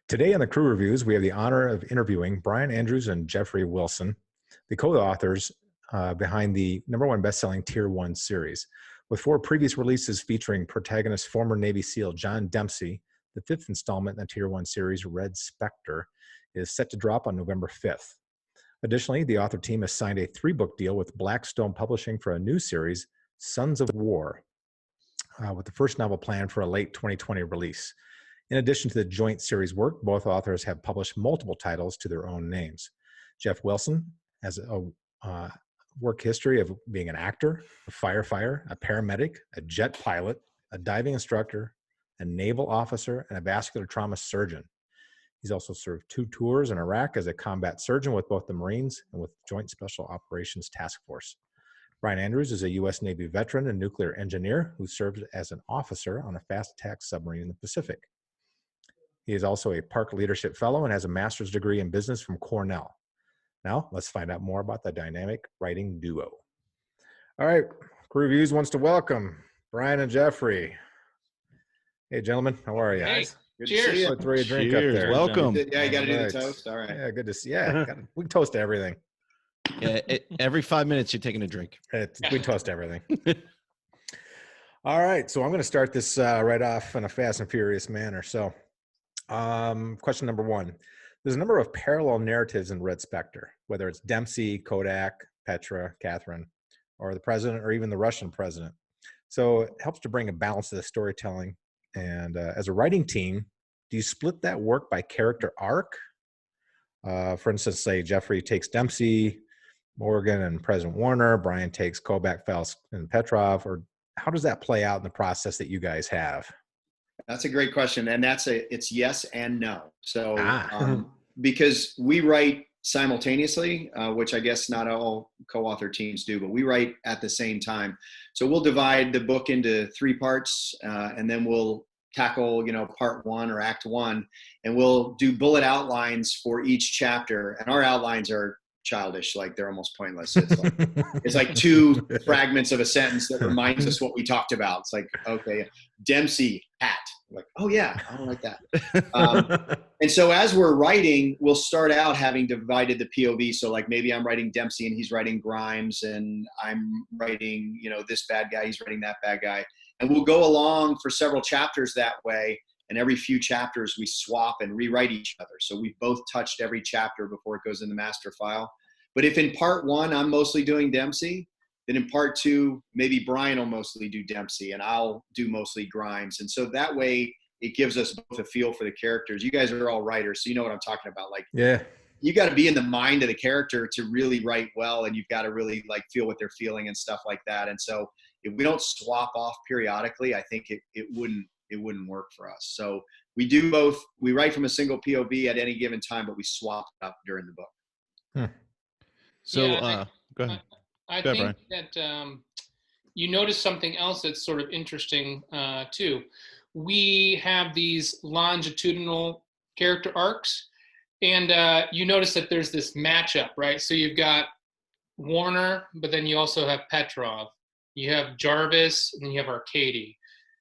Today on the Crew Reviews, we have the honor of interviewing Brian Andrews and Jeffrey Wilson, the co-authors behind the #1 best-selling Tier 1 series. With 4 previous releases featuring protagonist former Navy SEAL John Dempsey, the 5th installment in the Tier 1 series, Red Spectre, is set to drop on November 5th. Additionally, the author team has signed a 3-book deal with Blackstone Publishing for a new series, Sons of War, with the first novel planned for a late 2020 release. In addition to the joint series work, both authors have published multiple titles to their own names. Jeff Wilson has a work history of being an actor, a firefighter, a paramedic, a jet pilot, a diving instructor, a naval officer, and a vascular trauma surgeon. He's also served 2 tours in Iraq as a combat surgeon with both the Marines and with Joint Special Operations Task Force. Brian Andrews is a U.S. Navy veteran and nuclear engineer who served as an officer on a fast attack submarine in the Pacific. He is also a Park Leadership Fellow and has a master's degree in business from Cornell. Now, let's find out more about the dynamic writing duo. All right, Crew Reviews wants to welcome Brian and Jeffrey. Hey, gentlemen, how are you? Hey, Good cheers. to see you. Let's throw you a drink Cheers. up there. Welcome. Yeah, you got to do All the right. toast. All right. Yeah, good to see you. Yeah, we toast to everything. Yeah, every 5 minutes you're taking a drink. We toast everything. All right, so I'm going to start this right off in a fast and furious manner. So, question number 1. There's a number of parallel narratives in Red Spectre, whether it's Dempsey, Kodak, Petra, Catherine, or the president, or even the Russian president. So it helps to bring a balance to the storytelling. And as a writing team, do you split that work by character arc? For instance, say Jeffrey takes Dempsey, Morgan, and President Warner. Brian takes Kodak, Faust, and Petrov. Or how does that play out in the process that you guys have? That's a great question. And it's yes and no. So, because we write simultaneously, which I guess not all co-author teams do, but we write at the same time. So we'll divide the book into 3 parts, and then we'll tackle, part 1 or act 1, and we'll do bullet outlines for each chapter. And our outlines are childish, like they're almost pointless. It's like 2 fragments of a sentence that reminds us what we talked about. It's like, okay, Dempsey hat. Like, oh yeah, I don't like that. And so as we're writing, we'll start out having divided the POV. So like maybe I'm writing Dempsey and he's writing Grimes, and I'm writing, this bad guy, he's writing that bad guy. And we'll go along for several chapters that way. And every few chapters we swap and rewrite each other. So we've both touched every chapter before it goes in the master file. But if in part 1, I'm mostly doing Dempsey, then in part 2, maybe Brian will mostly do Dempsey and I'll do mostly Grimes. And so that way it gives us both a feel for the characters. You guys are all writers, so you know what I'm talking about. Like, yeah, you got to be in the mind of the character to really write well. And you've got to really like feel what they're feeling and stuff like that. And so if we don't swap off periodically, I think it wouldn't work for us. So we do both. We write from a single POV at any given time, but we swap up during the book. So Yeah, go ahead. I Go ahead, think that you notice something else that's sort of interesting too. We have these longitudinal character arcs, and you notice that there's this matchup, right? So you've got Warner, but then you also have Petrov. You have Jarvis, and then you have Arcady.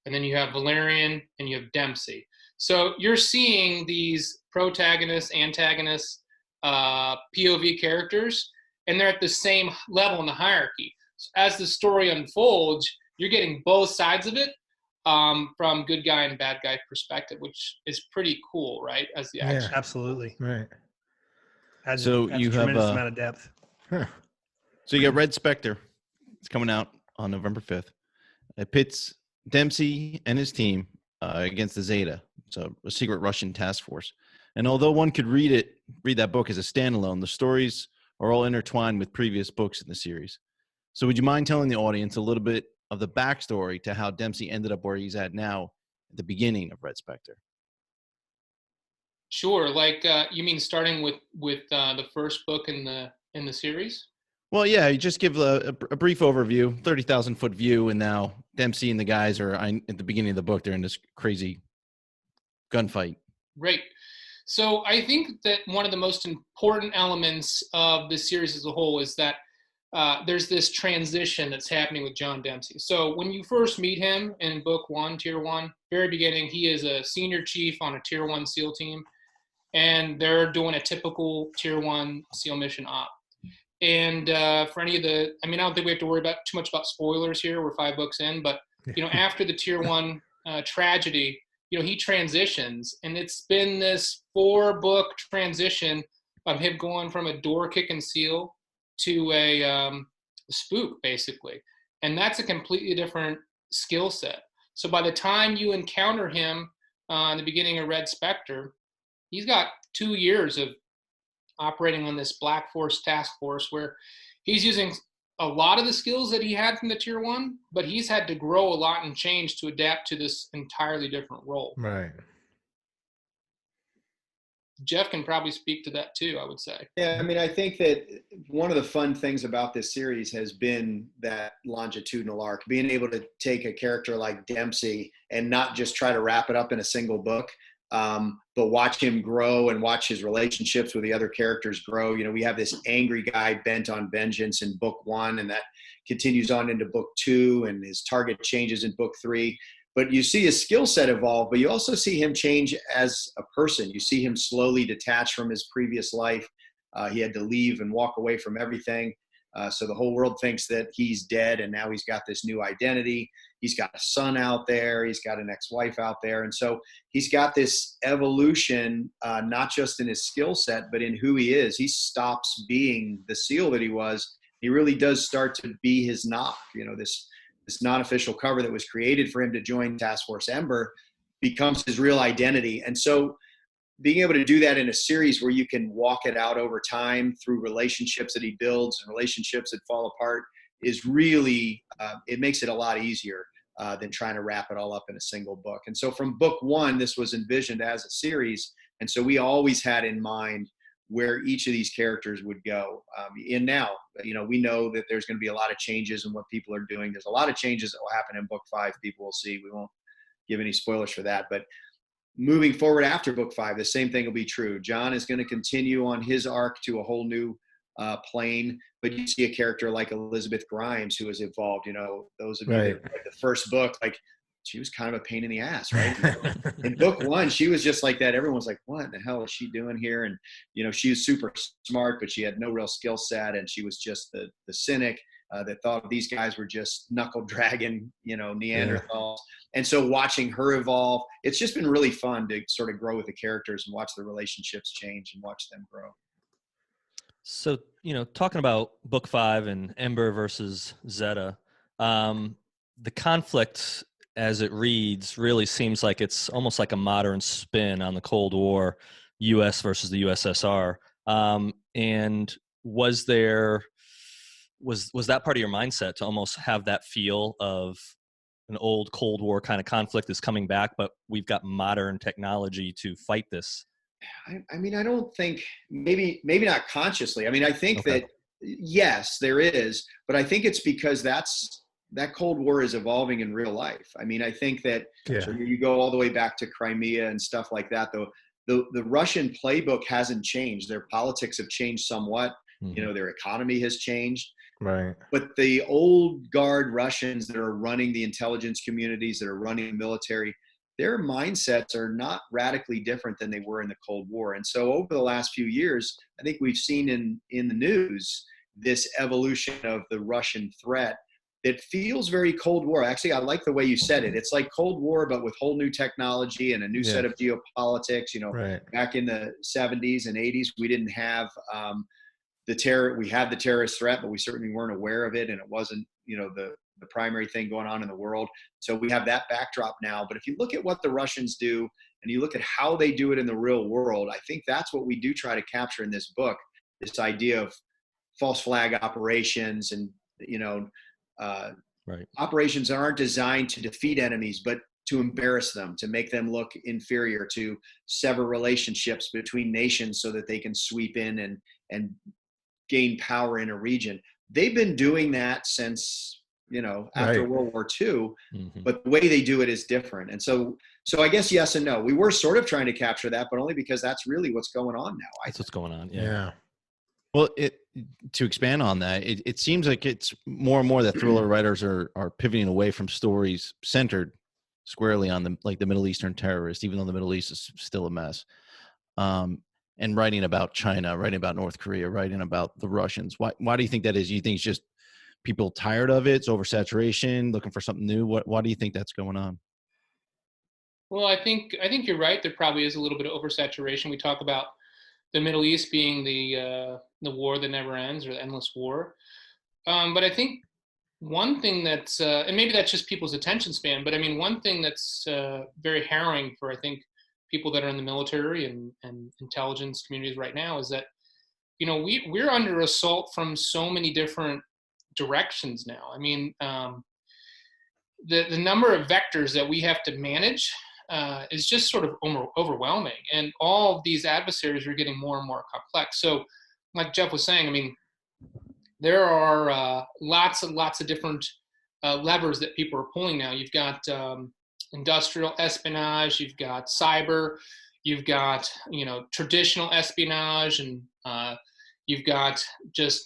And then you have Valerian, and you have Dempsey. So you're seeing these protagonists, antagonists, POV characters, and they're at the same level in the hierarchy. So as the story unfolds, you're getting both sides of it from good guy and bad guy perspective, which is pretty cool, right? As the action. Yeah, absolutely. Right. Adds So a you have tremendous amount of depth. So you got Red Spectre. It's coming out on November 5th. It pits Dempsey and his team against the Zeta, so a secret Russian task force. And although one could read that book as a standalone, the stories are all intertwined with previous books in the series. So would you mind telling the audience a little bit of the backstory to how Dempsey ended up where he's at now at the beginning of Red Spectre? Sure. Like you mean starting with the first book in the series? Well, yeah, you just give a brief overview, 30,000-foot view, and now Dempsey and the guys are at the beginning of the book. They're in this crazy gunfight. Right. So I think that one of the most important elements of the series as a whole is that there's this transition that's happening with John Dempsey. So when you first meet him in book 1, Tier 1, very beginning, he is a senior chief on a Tier 1 SEAL team. and they're doing a typical Tier 1 SEAL mission op. And for any of the, I mean, I don't think we have to worry about too much about spoilers here. We're 5 books in, but after the Tier 1 tragedy, he transitions, and it's been this 4-book transition of him going from a door-kicking SEAL to a spook, basically. And that's a completely different skill set. So by the time you encounter him in the beginning of Red Spectre, he's got 2 years of operating on this Black Force task force where he's using a lot of the skills that he had from the Tier 1, but he's had to grow a lot and change to adapt to this entirely different role. Right. Jeff can probably speak to that too, I would say. Yeah, I mean, I think that one of the fun things about this series has been that longitudinal arc, being able to take a character like Dempsey and not just try to wrap it up in a single book, but watch him grow and watch his relationships with the other characters grow. We have this angry guy bent on vengeance in book 1, and that continues on into book 2, and his target changes in book 3. But you see his skill set evolve, but you also see him change as a person. You see him slowly detach from his previous life. He had to leave and walk away from everything. So the whole world thinks that he's dead, and now he's got this new identity. He's got a son out there. He's got an ex-wife out there. And so he's got this evolution, not just in his skill set, but in who he is. He stops being the SEAL that he was. He really does start to be his knock. This non-official cover that was created for him to join Task Force Ember becomes his real identity. And so being able to do that in a series where you can walk it out over time through relationships that he builds and relationships that fall apart is really, it makes it a lot easier than trying to wrap it all up in a single book. And so from book 1, this was envisioned as a series. And so we always had in mind where each of these characters would go. And now, we know that there's going to be a lot of changes in what people are doing. There's a lot of changes that will happen in book 5. People will see. We won't give any spoilers for that. But moving forward after book 5, the same thing will be true. John is going to continue on his arc to a whole new plane. But you see a character like Elizabeth Grimes who has evolved. Those of you that read the first book, like, she was kind of a pain in the ass, right? In book 1, she was just like that. Everyone's like, what the hell is she doing here? And, she was super smart, but she had no real skill set. And she was just the cynic that thought these guys were just knuckle dragging, Neanderthals. Yeah. And so watching her evolve, it's just been really fun to sort of grow with the characters and watch the relationships change and watch them grow. So, talking about book 5 and Ember versus Zeta, the conflict as it reads really seems like it's almost like a modern spin on the Cold War, U.S. versus the USSR. And was that part of your mindset to almost have that feel of an old Cold War kind of conflict is coming back, but we've got modern technology to fight this? I mean, I don't think, maybe not consciously. I mean, I think that, yes, there is, but I think it's because that Cold War is evolving in real life. I mean, I think that so you go all the way back to Crimea and stuff like that, though. The Russian playbook hasn't changed. Their politics have changed somewhat. Mm-hmm. Their economy has changed. Right. But the old guard Russians that are running the intelligence communities, that are running the military, their mindsets are not radically different than they were in the Cold War. And so over the last few years, I think we've seen in the news this evolution of the Russian threat that feels very Cold War. Actually, I like the way you said it. It's like Cold War, but with whole new technology and a new set of geopolitics. Back in the 70s and 80s, we didn't have the terror. We had the terrorist threat, but we certainly weren't aware of it. And it wasn't, the primary thing going on in the world. So we have that backdrop now. But if you look at what the Russians do and you look at how they do it in the real world, I think that's what we do try to capture in this book, this idea of false flag operations and, operations that aren't designed to defeat enemies, but to embarrass them, to make them look inferior, to sever relationships between nations so that they can sweep in and gain power in a region. They've been doing that since, after World War II, but the way they do it is different. And so I guess yes and no. We were sort of trying to capture that, but only because that's really what's going on now. That's what's going on. Yeah. Well, to expand on that, it seems like it's more and more that thriller writers are pivoting away from stories centered squarely on the Middle Eastern terrorists, even though the Middle East is still a mess. and writing about China, writing about North Korea, writing about the Russians? Why do you think that is? Do you think it's just people tired of it? It's oversaturation, looking for something new? Why do you think that's going on? Well, I think you're right. There probably is a little bit of oversaturation. We talk about the Middle East being the war that never ends, or the endless war. But I think one thing that's, and maybe that's just people's attention span, but I mean, one thing that's very harrowing for, I think, people that are in the military and intelligence communities right now is that, you know, we're under assault from so many different directions now. I mean, the number of vectors that we have to manage is just sort of overwhelming. And all of these adversaries are getting more and more complex. So like Jeff was saying, I mean, there are lots of different levers that people are pulling now. You've got industrial espionage, you've got cyber, you've got, you know, traditional espionage, and you've got just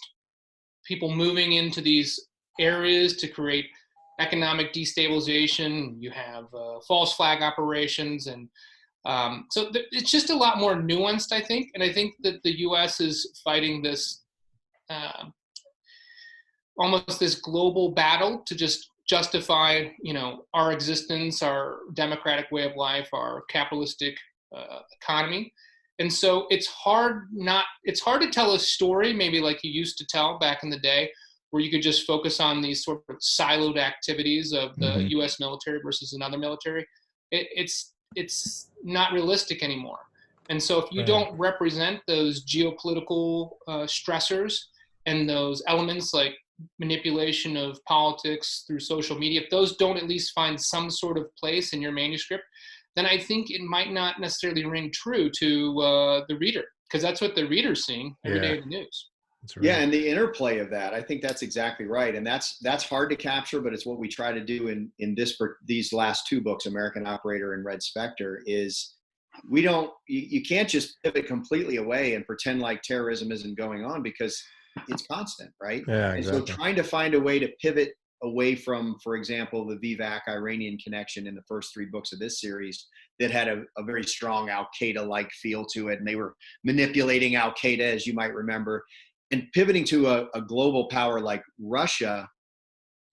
people moving into these areas to create economic destabilization. You have false flag operations, and so it's just a lot more nuanced, I think. And I think that the U.S. is fighting this almost this global battle to just justify, you know, our existence, our democratic way of life, our capitalistic economy. And so it's hard to tell a story maybe like you used to tell back in the day, where you could just focus on these sort of siloed activities of the U.S. military versus another military. It's not realistic anymore. And so if you don't represent those geopolitical stressors and those elements like manipulation of politics through social media, if those don't at least find some sort of place in your manuscript, then I think it might not necessarily ring true to the reader, because that's what the reader's seeing every day in the news. Right. Yeah, and the interplay of that, I think that's exactly right, and that's hard to capture, but it's what we try to do in these last two books, American Operator and Red Spectre. Is you can't just pivot completely away and pretend like terrorism isn't going on, because it's constant, right? Yeah, exactly. And so trying to find a way to pivot away from, for example, the Vivek Iranian connection in the first three books of this series that had a very strong Al-Qaeda-like feel to it, and they were manipulating Al-Qaeda, as you might remember, and pivoting to a global power like Russia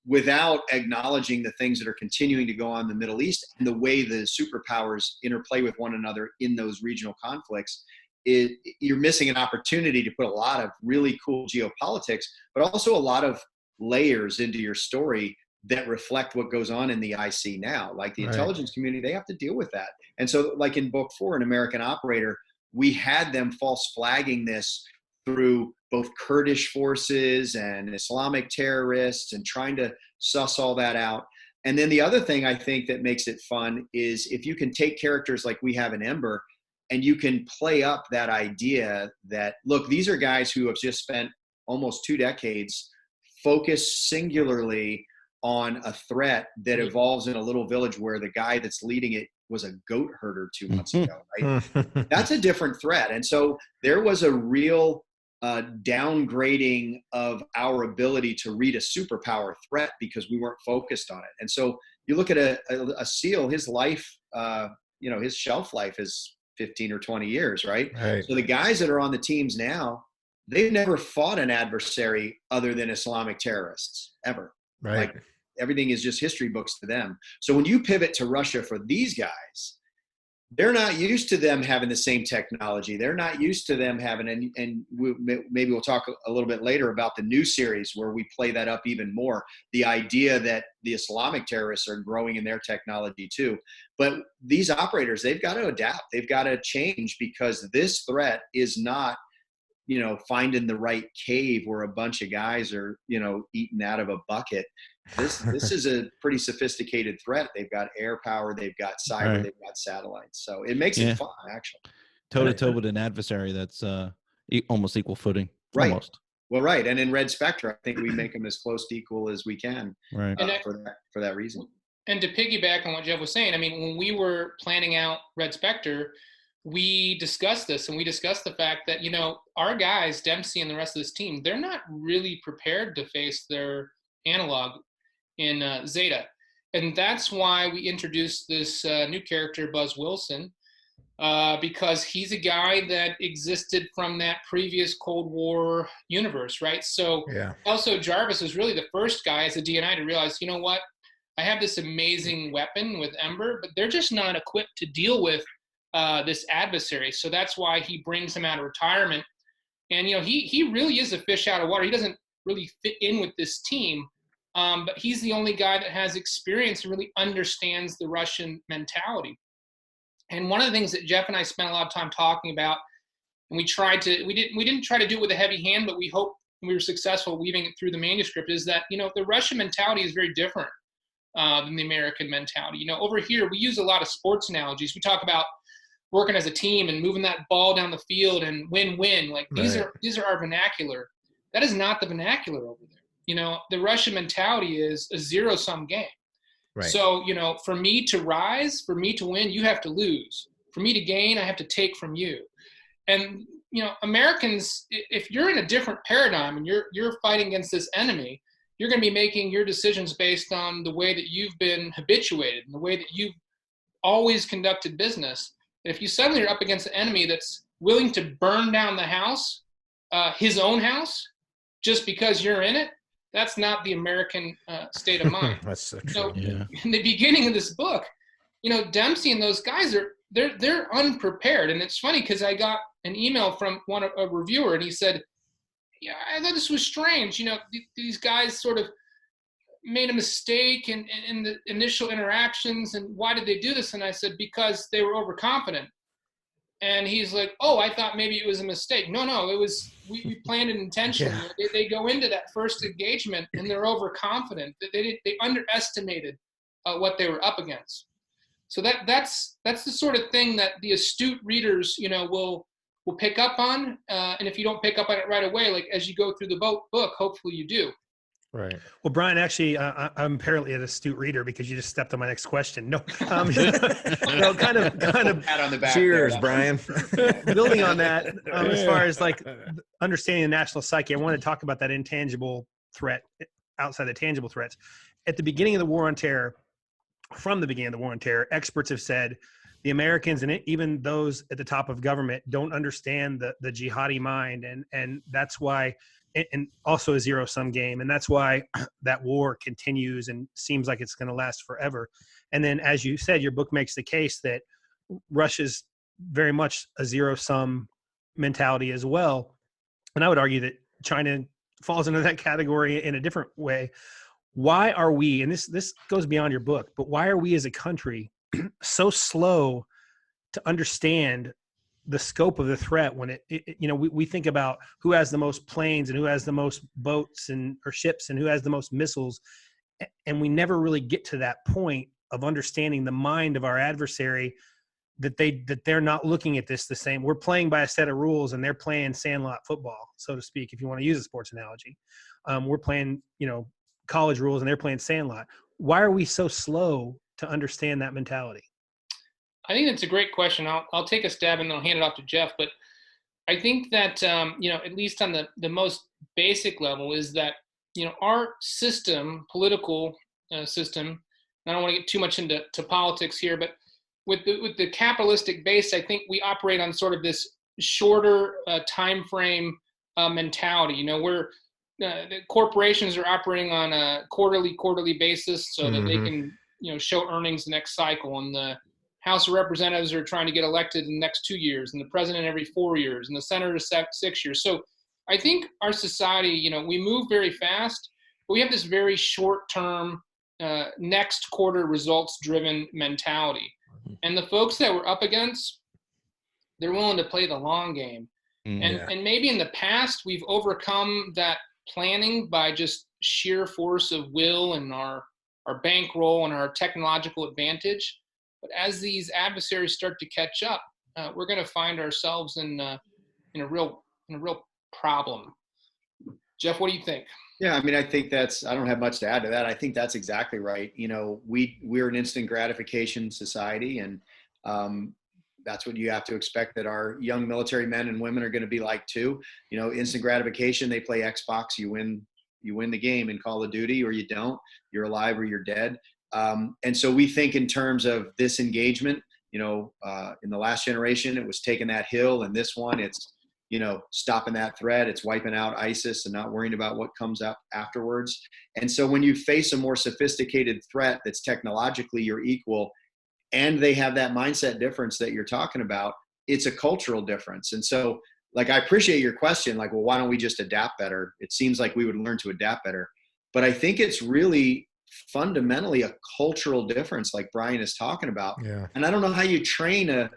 without acknowledging the things that are continuing to go on in the Middle East and the way the superpowers interplay with one another in those regional conflicts. You're missing an opportunity to put a lot of really cool geopolitics, but also a lot of layers into your story that reflect what goes on in the IC now. Like the intelligence community, they have to deal with that. And so like in book 4, an American Operator, we had them false flagging this through both Kurdish forces and Islamic terrorists and trying to suss all that out. And then the other thing I think that makes it fun is if you can take characters like we have in Ember, and you can play up that idea that, look, these are guys who have just spent almost 2 decades focused singularly on a threat that evolves in a little village where the guy that's leading it was a goat herder 2 months ago, right? That's a different threat. And so there was a real downgrading of our ability to read a superpower threat because we weren't focused on it. And so you look at a SEAL, his life, his shelf life is 15 or 20 years, right? So the guys that are on the teams now, they've never fought an adversary other than Islamic terrorists, ever. Right. Like everything is just history books to them. So when you pivot to Russia for these guys, they're not used to them having the same technology. They're not used to them having, maybe we'll talk a little bit later about the new series where we play that up even more. The idea that the Islamic terrorists are growing in their technology too. But these operators, they've got to adapt. They've got to change, because this threat is not, finding the right cave where a bunch of guys are, eating out of a bucket. This is a pretty sophisticated threat. They've got air power, they've got cyber, they've got satellites. So it makes it fun, actually. Toe to toe with an adversary that's almost equal footing. Right. Almost. Well, right. And in Red Spectre, I think we make them as close to equal as we can, for that reason. And to piggyback on what Jeff was saying, I mean, when we were planning out Red Spectre, we discussed this, and we discussed the fact that, our guys, Dempsey and the rest of this team, they're not really prepared to face their analog in Zeta. And that's why we introduced this new character, Buzz Wilson, because he's a guy that existed from that previous Cold War universe, right? So also Jarvis was really the first guy as a DNI to realize, you know what, I have this amazing weapon with Ember, but they're just not equipped to deal with this adversary. So that's why he brings him out of retirement. And, you know, he really is a fish out of water. He doesn't really fit in with this team, but he's the only guy that has experience and really understands the Russian mentality. And one of the things that Jeff and I spent a lot of time talking about, and we didn't try to do it with a heavy hand, but we hope we were successful weaving it through the manuscript, is that, you know, the Russian mentality is very different than the American mentality. You know, over here, we use a lot of sports analogies. We talk about working as a team and moving that ball down the field and win-win. Like these are our vernacular. That is not the vernacular over there. You know, the Russian mentality is a zero-sum game. Right. So, you know, for me to rise, for me to win, you have to lose. For me to gain, I have to take from you. And, you know, Americans, if you're in a different paradigm and you're fighting against this enemy, you're going to be making your decisions based on the way that you've been habituated and the way that you've always conducted business. And if you suddenly are up against an enemy that's willing to burn down the house, his own house, just because you're in it, that's not the American state of mind. That's so true. So in the beginning of this book, you know, Dempsey and those guys they're unprepared. And it's funny because I got an email from a reviewer, and he said, yeah, I thought this was strange. You know, these guys sort of made a mistake in the initial interactions, and why did they do this? And I said, because they were overconfident. And he's like, oh, I thought maybe it was a mistake. No, it was, we planned it intentionally. Yeah. They go into that first engagement and they're overconfident. They underestimated what they were up against. So that's the sort of thing that the astute readers, you know, will pick up on. And if you don't pick up on it right away, like as you go through the book, hopefully you do. Right. Well, Brian, actually, I'm apparently an astute reader because you just stepped on my next question. No, no, kind of. Pat on the back. Cheers, Brian. Building on that, as far as like understanding the national psyche, I want to talk about that intangible threat outside the tangible threats. At the beginning of the War on Terror, from the beginning of the War on Terror, experts have said the Americans and even those at the top of government don't understand the jihadi mind, and that's why. And also a zero-sum game. And that's why that war continues and seems like it's going to last forever. And then, as you said, your book makes the case that Russia's very much a zero-sum mentality as well. And I would argue that China falls into that category in a different way. Why are we, and this goes beyond your book, but why are we as a country so slow to understand the scope of the threat when we think about who has the most planes and who has the most boats or ships and who has the most missiles, and we never really get to that point of understanding the mind of our adversary, that they're not looking at this the same. We're playing by a set of rules and they're playing sandlot football, so to speak, if you want to use a sports analogy. We're playing, you know, college rules and they're playing sandlot. Why are we so slow to understand that mentality? I think that's a great question. I'll take a stab and I'll hand it off to Jeff. But I think that, you know, at least on the most basic level is that, you know, our system, political system, I don't want to get too much into politics here, but with the capitalistic base, I think we operate on sort of this shorter time frame mentality. You know, where the corporations are operating on a quarterly basis so that they can, you know, show earnings the next cycle, and the House of Representatives are trying to get elected in the next 2 years, and the president every 4 years, and the senator 6 years. So I think our society, you know, we move very fast, but we have this very short-term, next quarter results-driven mentality. And the folks that we're up against, they're willing to play the long game. And maybe in the past, we've overcome that planning by just sheer force of will and our bankroll and our technological advantage. But as these adversaries start to catch up, we're going to find ourselves in a real problem. Jeff, what do you think? Yeah, I mean, I think I don't have much to add to that. I think that's exactly right. You know, we're an instant gratification society, and that's what you have to expect that our young military men and women are going to be like too. You know, instant gratification, they play Xbox, you win the game in Call of Duty, or you don't, you're alive or you're dead. And so we think in terms of this engagement, In the last generation, it was taking that hill, and this one, it's, stopping that threat. It's wiping out ISIS and not worrying about what comes up afterwards. And so when you face a more sophisticated threat that's technologically your equal, and they have that mindset difference that you're talking about, it's a cultural difference. And so, like, I appreciate your question, like, well, why don't we just adapt better? It seems like we would learn to adapt better. But I think it's really fundamentally a cultural difference, like Brian is talking about. Yeah. And I don't know how you train a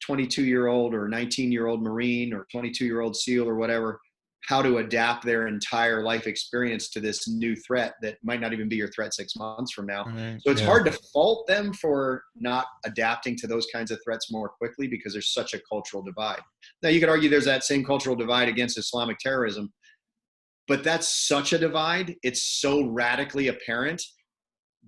22-year-old or 19-year-old Marine or 22-year-old SEAL or whatever, how to adapt their entire life experience to this new threat that might not even be your threat 6 months from now. Right. So it's hard to fault them for not adapting to those kinds of threats more quickly because there's such a cultural divide. Now, you could argue there's that same cultural divide against Islamic terrorism, but that's such a divide. It's so radically apparent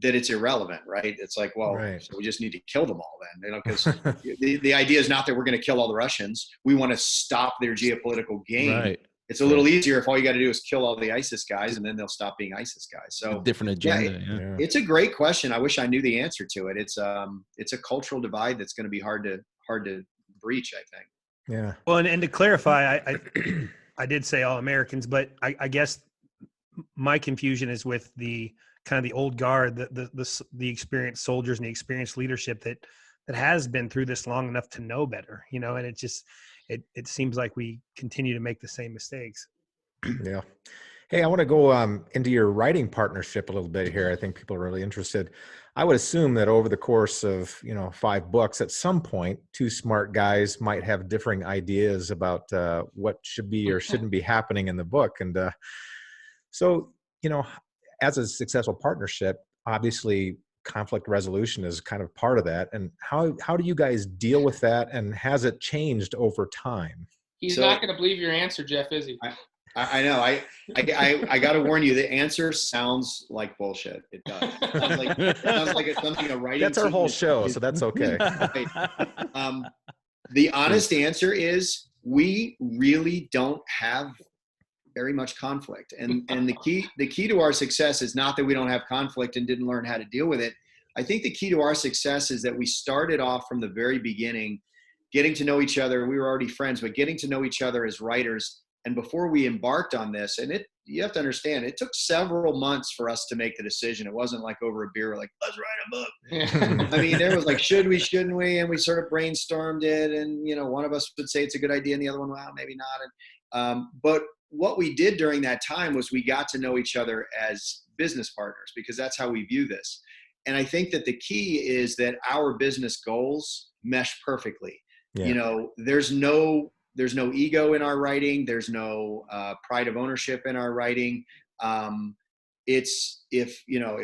that it's irrelevant, right? It's like, well, Right. so we just need to kill them all then, because the idea is not that we're going to kill all the Russians. We want to stop their geopolitical game. Right. It's a little easier if all you got to do is kill all the ISIS guys, and then they'll stop being ISIS guys. So A different agenda. it's a great question. I wish I knew the answer to it. It's a cultural divide that's going to be hard to breach, I think. Yeah. Well, and to clarify, I did say all Americans, but I guess my confusion is with the kind of the old guard, the experienced soldiers and the experienced leadership that has been through this long enough to know better, and it just, it seems like we continue to make the same mistakes. Yeah. Hey, I want to go into your writing partnership a little bit here. I think people are really interested. I would assume that over the course of, 5 books, at some point, 2 smart guys might have differing ideas about what should be or shouldn't be happening in the book. And so, as a successful partnership, obviously conflict resolution is kind of part of that. And how do you guys deal with that? And has it changed over time? He's not going to believe your answer, Jeff, is he? I know. I got to warn you. The answer sounds like bullshit. It does. It sounds like it's something a writing. That's our whole show, so that's okay. Right. The honest answer is we really don't have very much conflict, and the key to our success is not that we don't have conflict and didn't learn how to deal with it. I think the key to our success is that we started off from the very beginning, getting to know each other. We were already friends, but getting to know each other as writers. And before we embarked on this, and you have to understand, it took several months for us to make the decision. It wasn't like over a beer, like, let's write a book. Yeah. I mean, there was like, should we, shouldn't we? And we sort of brainstormed it. And, one of us would say it's a good idea and the other one, well, maybe not. And, but what we did during that time was we got to know each other as business partners, because that's how we view this. And I think that the key is that our business goals mesh perfectly. Yeah. There's no ego in our writing. There's no pride of ownership in our writing. It's if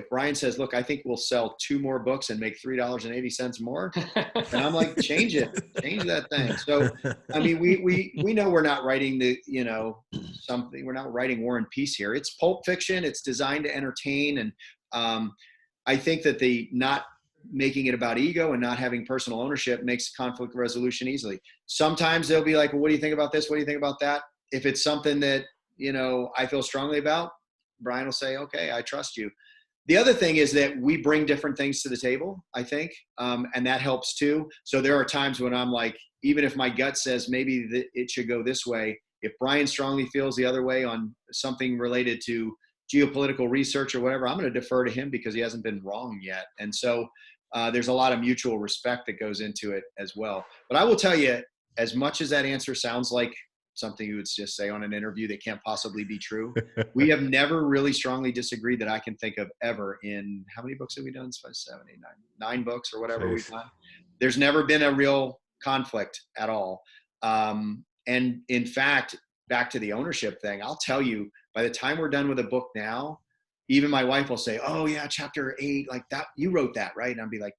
Brian says, look, I think we'll sell 2 more books and make $3.80 more. And I'm like, change that thing. So, I mean, we know we're not writing something, we're not writing War and Peace here. It's pulp fiction. It's designed to entertain. And I think that the not making it about ego and not having personal ownership makes conflict resolution easily. Sometimes they'll be like, well, what do you think about this? What do you think about that? If it's something that, I feel strongly about, Brian will say, okay, I trust you. The other thing is that we bring different things to the table, I think, and that helps too. So there are times when I'm like, even if my gut says maybe it should go this way, if Brian strongly feels the other way on something related to geopolitical research or whatever, I'm going to defer to him because he hasn't been wrong yet. And so there's a lot of mutual respect that goes into it as well. But I will tell you, as much as that answer sounds like something you would just say on an interview that can't possibly be true, we have never really strongly disagreed that I can think of ever. In how many books have we done? 5, 7, 8, 9 books or whatever we've done. There's never been a real conflict at all. And in fact, back to the ownership thing, I'll tell you, by the time we're done with a book now, even my wife will say, oh yeah, chapter 8, like that, you wrote that, right? And I'll be like,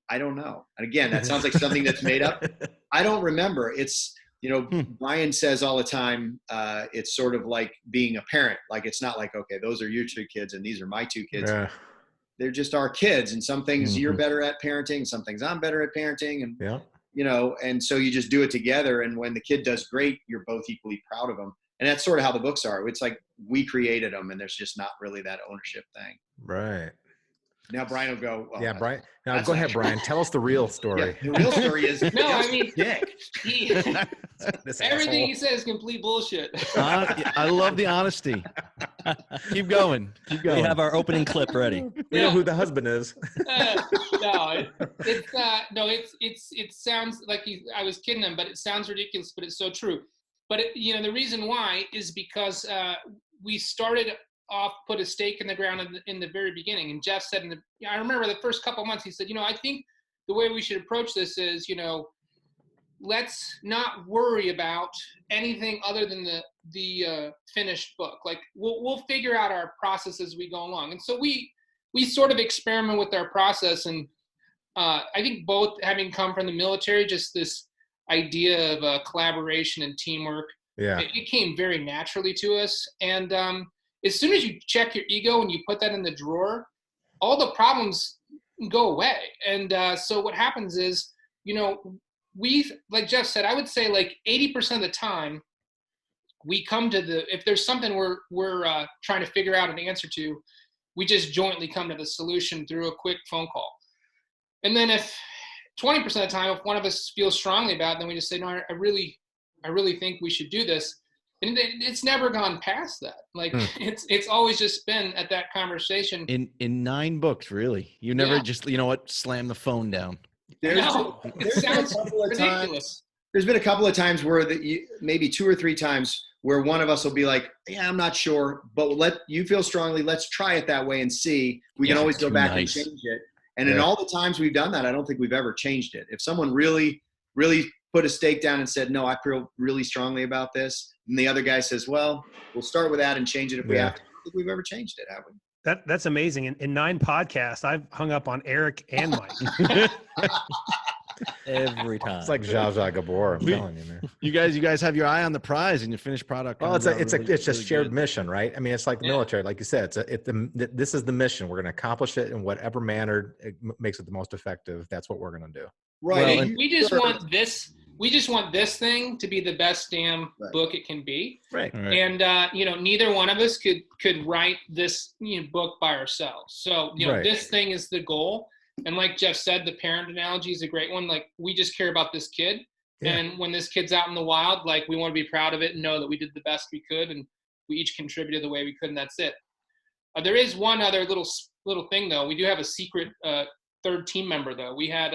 I don't know. And again, that sounds like something that's made up. I don't remember. It's, Brian says all the time, it's sort of like being a parent. Like, it's not like, okay, those are your 2 kids and these are my 2 kids. Yeah. They're just our kids. And some things you're better at parenting, some things I'm better at parenting. And, and so you just do it together. And when the kid does great, you're both equally proud of them. And that's sort of how the books are. It's like we created them and there's just not really that ownership thing. Right. Now Brian will go, yeah, Brian. Now go ahead, Brian. Tell us the real story. Yeah, the real story is no, I mean, dick. Everything he says is complete bullshit. I love the honesty. Keep going. Keep going. We have our opening clip ready. We know who the husband is. It sounds like I was kidding him, but it sounds ridiculous, but it's so true. But the reason why is because we started off, put a stake in the ground in the very beginning. And Jeff said, I remember the first couple of months, he said, I think the way we should approach this is, let's not worry about anything other than the finished book. Like we'll figure out our process as we go along. And so we sort of experiment with our process. And I think both having come from the military, just this idea of collaboration and teamwork, it came very naturally to us. And as soon as you check your ego and you put that in the drawer, all the problems go away. And so what happens is, we, like Jeff said, I would say like 80% of the time, we come to if there's something we're trying to figure out an answer to, we just jointly come to the solution through a quick phone call. And then if 20% of the time, if one of us feels strongly about it, then we just say, no, I really think we should do this. And it's never gone past that. Like it's always just been at that conversation. In 9 books, really. You never just, slam the phone down. It sounds ridiculous. There's been a couple of times where maybe 2 or 3 times where one of us will be like, yeah, I'm not sure, but you feel strongly. Let's try it that way and see. We can always go back and change it. And in all the times we've done that, I don't think we've ever changed it. If someone really, really put a stake down and said, no, I feel really strongly about this, and the other guy says, well, we'll start with that and change it if we have to. I don't think we've ever changed it, have we? That's amazing. In 9 podcasts, I've hung up on Eric and Mike. Every time. It's like Zsa Zsa Gabor, I'm telling you, man. You guys have your eye on the prize and your finished product. Well, it's a shared mission, right? I mean, it's like the military, like you said. This is the mission. We're going to accomplish it in whatever manner it makes it the most effective. That's what we're going to do. Right. Well, we just want this. We just want this thing to be the best damn book it can be. Right. And neither one of us could write this book by ourselves. So this thing is the goal. And like Jeff said, the parent analogy is a great one. Like we just care about this kid. Yeah. And when this kid's out in the wild, like we want to be proud of it and know that we did the best we could and we each contributed the way we could, and that's it. There is one other little thing though. We do have a secret third team member though. We had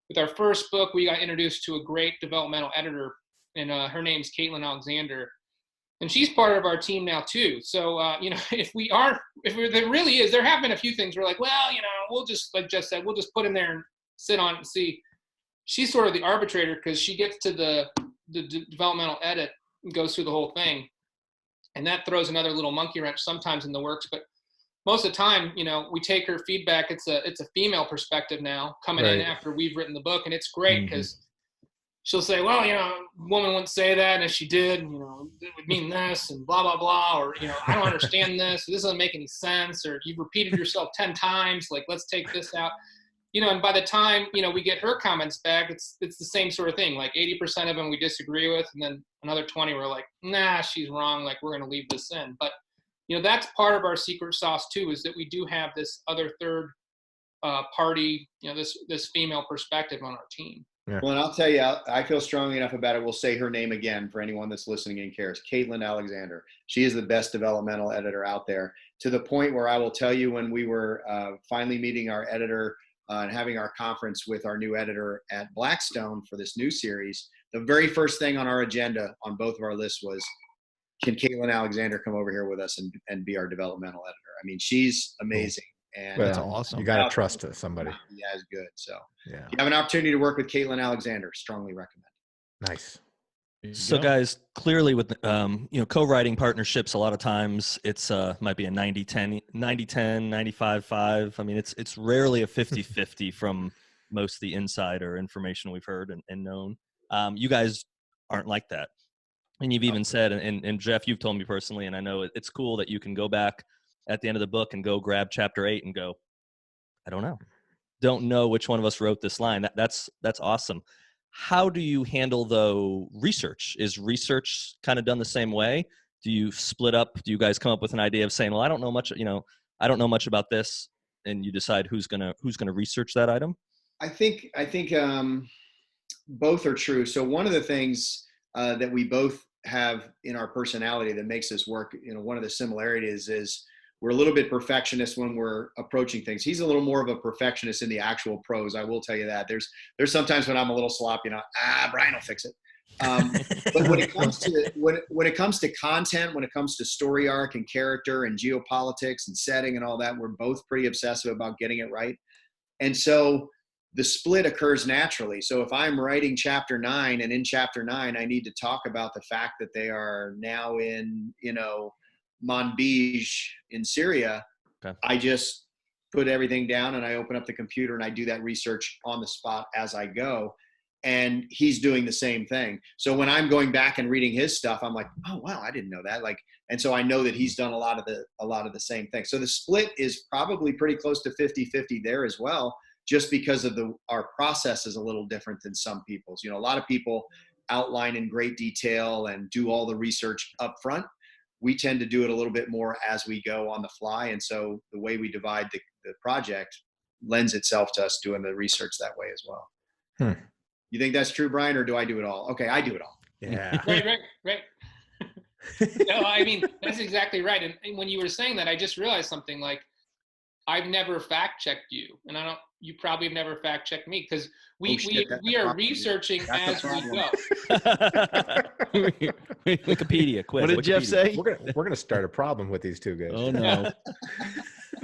with our first book, we got introduced to a great developmental editor, and her name's Caitlin Alexander. And she's part of our team now too. So, there really is, there have been a few things where like, well, we'll just, like Jeff said, we'll just put in there and sit on it and see. She's sort of the arbitrator because she gets to the developmental edit and goes through the whole thing. And that throws another little monkey wrench sometimes in the works. But most of the time, we take her feedback. It's a female perspective now coming in after we've written the book. And it's great because she'll say, well, woman wouldn't say that. And if she did, it would mean this and blah, blah, blah. Or, I don't understand this. This doesn't make any sense. Or you've repeated yourself 10 times. Like, let's take this out. And by the time, we get her comments back, it's the same sort of thing. Like 80% of them we disagree with. And then another 20 we're like, nah, she's wrong. Like, we're going to leave this in. But, that's part of our secret sauce too, is that we do have this other third party, this female perspective on our team. Yeah. Well, and I'll tell you, I feel strongly enough about it. We'll say her name again for anyone that's listening and cares. Caitlin Alexander. She is the best developmental editor out there, to the point where I will tell you, when we were finally meeting our editor and having our conference with our new editor at Blackstone for this new series, the very first thing on our agenda on both of our lists was, can Caitlin Alexander come over here with us and be our developmental editor? I mean, she's amazing. And that's awesome. You got to trust somebody. Yeah, it's good. So yeah. If you have an opportunity to work with Caitlin Alexander, strongly recommend. Nice. So guys, clearly with co-writing partnerships, a lot of times it's might be a 90-10, 95-5. I mean, it's rarely a 50-50 from most of the insider information we've heard and known. You guys aren't like that. And you've even said, and Jeff, you've told me personally, and I know it's cool that you can go back at the end of the book and go grab chapter 8 and go, I don't know which one of us wrote this line. That's awesome. How do you handle the research? Is research kind of done the same way? Do you split up? Do you guys come up with an idea of saying, well, I don't know much about this. and you decide who's gonna research that item? I think both are true. So one of the things that we both have in our personality that makes us work, one of the similarities is we're a little bit perfectionist when we're approaching things. He's a little more of a perfectionist in the actual prose. I will tell you that. There's sometimes when I'm a little sloppy, Brian will fix it. But when it comes to when it comes to content, when it comes to story arc and character and geopolitics and setting and all that, we're both pretty obsessive about getting it right. And so the split occurs naturally. So if I'm writing chapter 9, and in chapter 9 I need to talk about the fact that they are now in Manbij in Syria, okay. I just put everything down and I open up the computer and I do that research on the spot as I go. And he's doing the same thing. So when I'm going back and reading his stuff, I'm like, oh wow, I didn't know that. And so I know that he's done a lot of the same thing. So the split is probably pretty close to 50-50 there as well, just because of our process is a little different than some people's. A lot of people outline in great detail and do all the research up front. We tend to do it a little bit more as we go on the fly. And so the way we divide the project lends itself to us doing the research that way as well. You think that's true, Brian, or do I do it all? Okay, I do it all. Yeah. Right. No, I mean, that's exactly right. And when you were saying that, I just realized something. Like, I've never fact checked you, and you probably have never fact checked me, because we are researching as we go. Wikipedia quiz. What did Jeff say? We're gonna start a problem with these two guys. Oh no.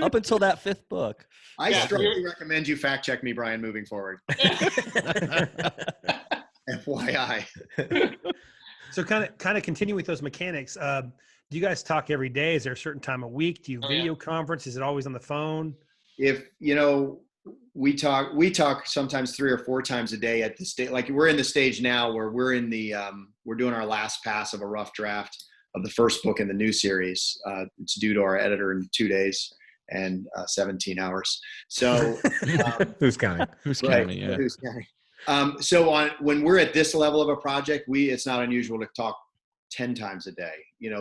Up until that 5th book. I strongly recommend you fact check me, Brian, moving forward. FYI. So kind of continue with those mechanics. Do you guys talk every day? Is there a certain time of week? Do you video conference? Is it always on the phone? If we talk sometimes 3 or 4 times a day at the stage. Like, we're in the stage now where we're in the we're doing our last pass of a rough draft of the first book in the new series. It's due to our editor in 2 days and 17 hours. So who's counting? Who's right, counting? Yeah. Who's counting? So when we're at this level of a project, it's not unusual to talk 10 times a day,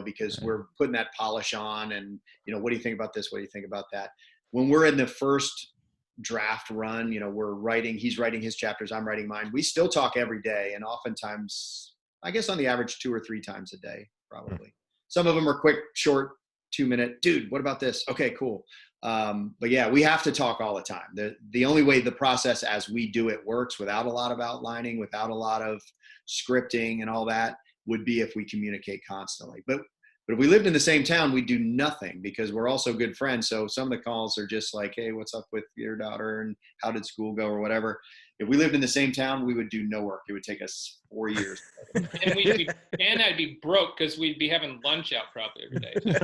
because we're putting that polish on and, what do you think about this? What do you think about that? When we're in the first draft run, he's writing his chapters, I'm writing mine. We still talk every day, and oftentimes, I guess on the average 2 or 3 times a day, probably. Some of them are quick, short, 2-minute, dude, what about this? Okay, cool. But yeah, we have to talk all the time. The only way the process as we do it works without a lot of outlining, without a lot of scripting and all that, would be if we communicate constantly. But if we lived in the same town, we'd do nothing, because we're also good friends. So some of the calls are just like, hey, what's up with your daughter and how did school go or whatever. If we lived in the same town, we would do no work. It would take us 4 years. And I'd be broke, because we'd be having lunch out probably every day. We'd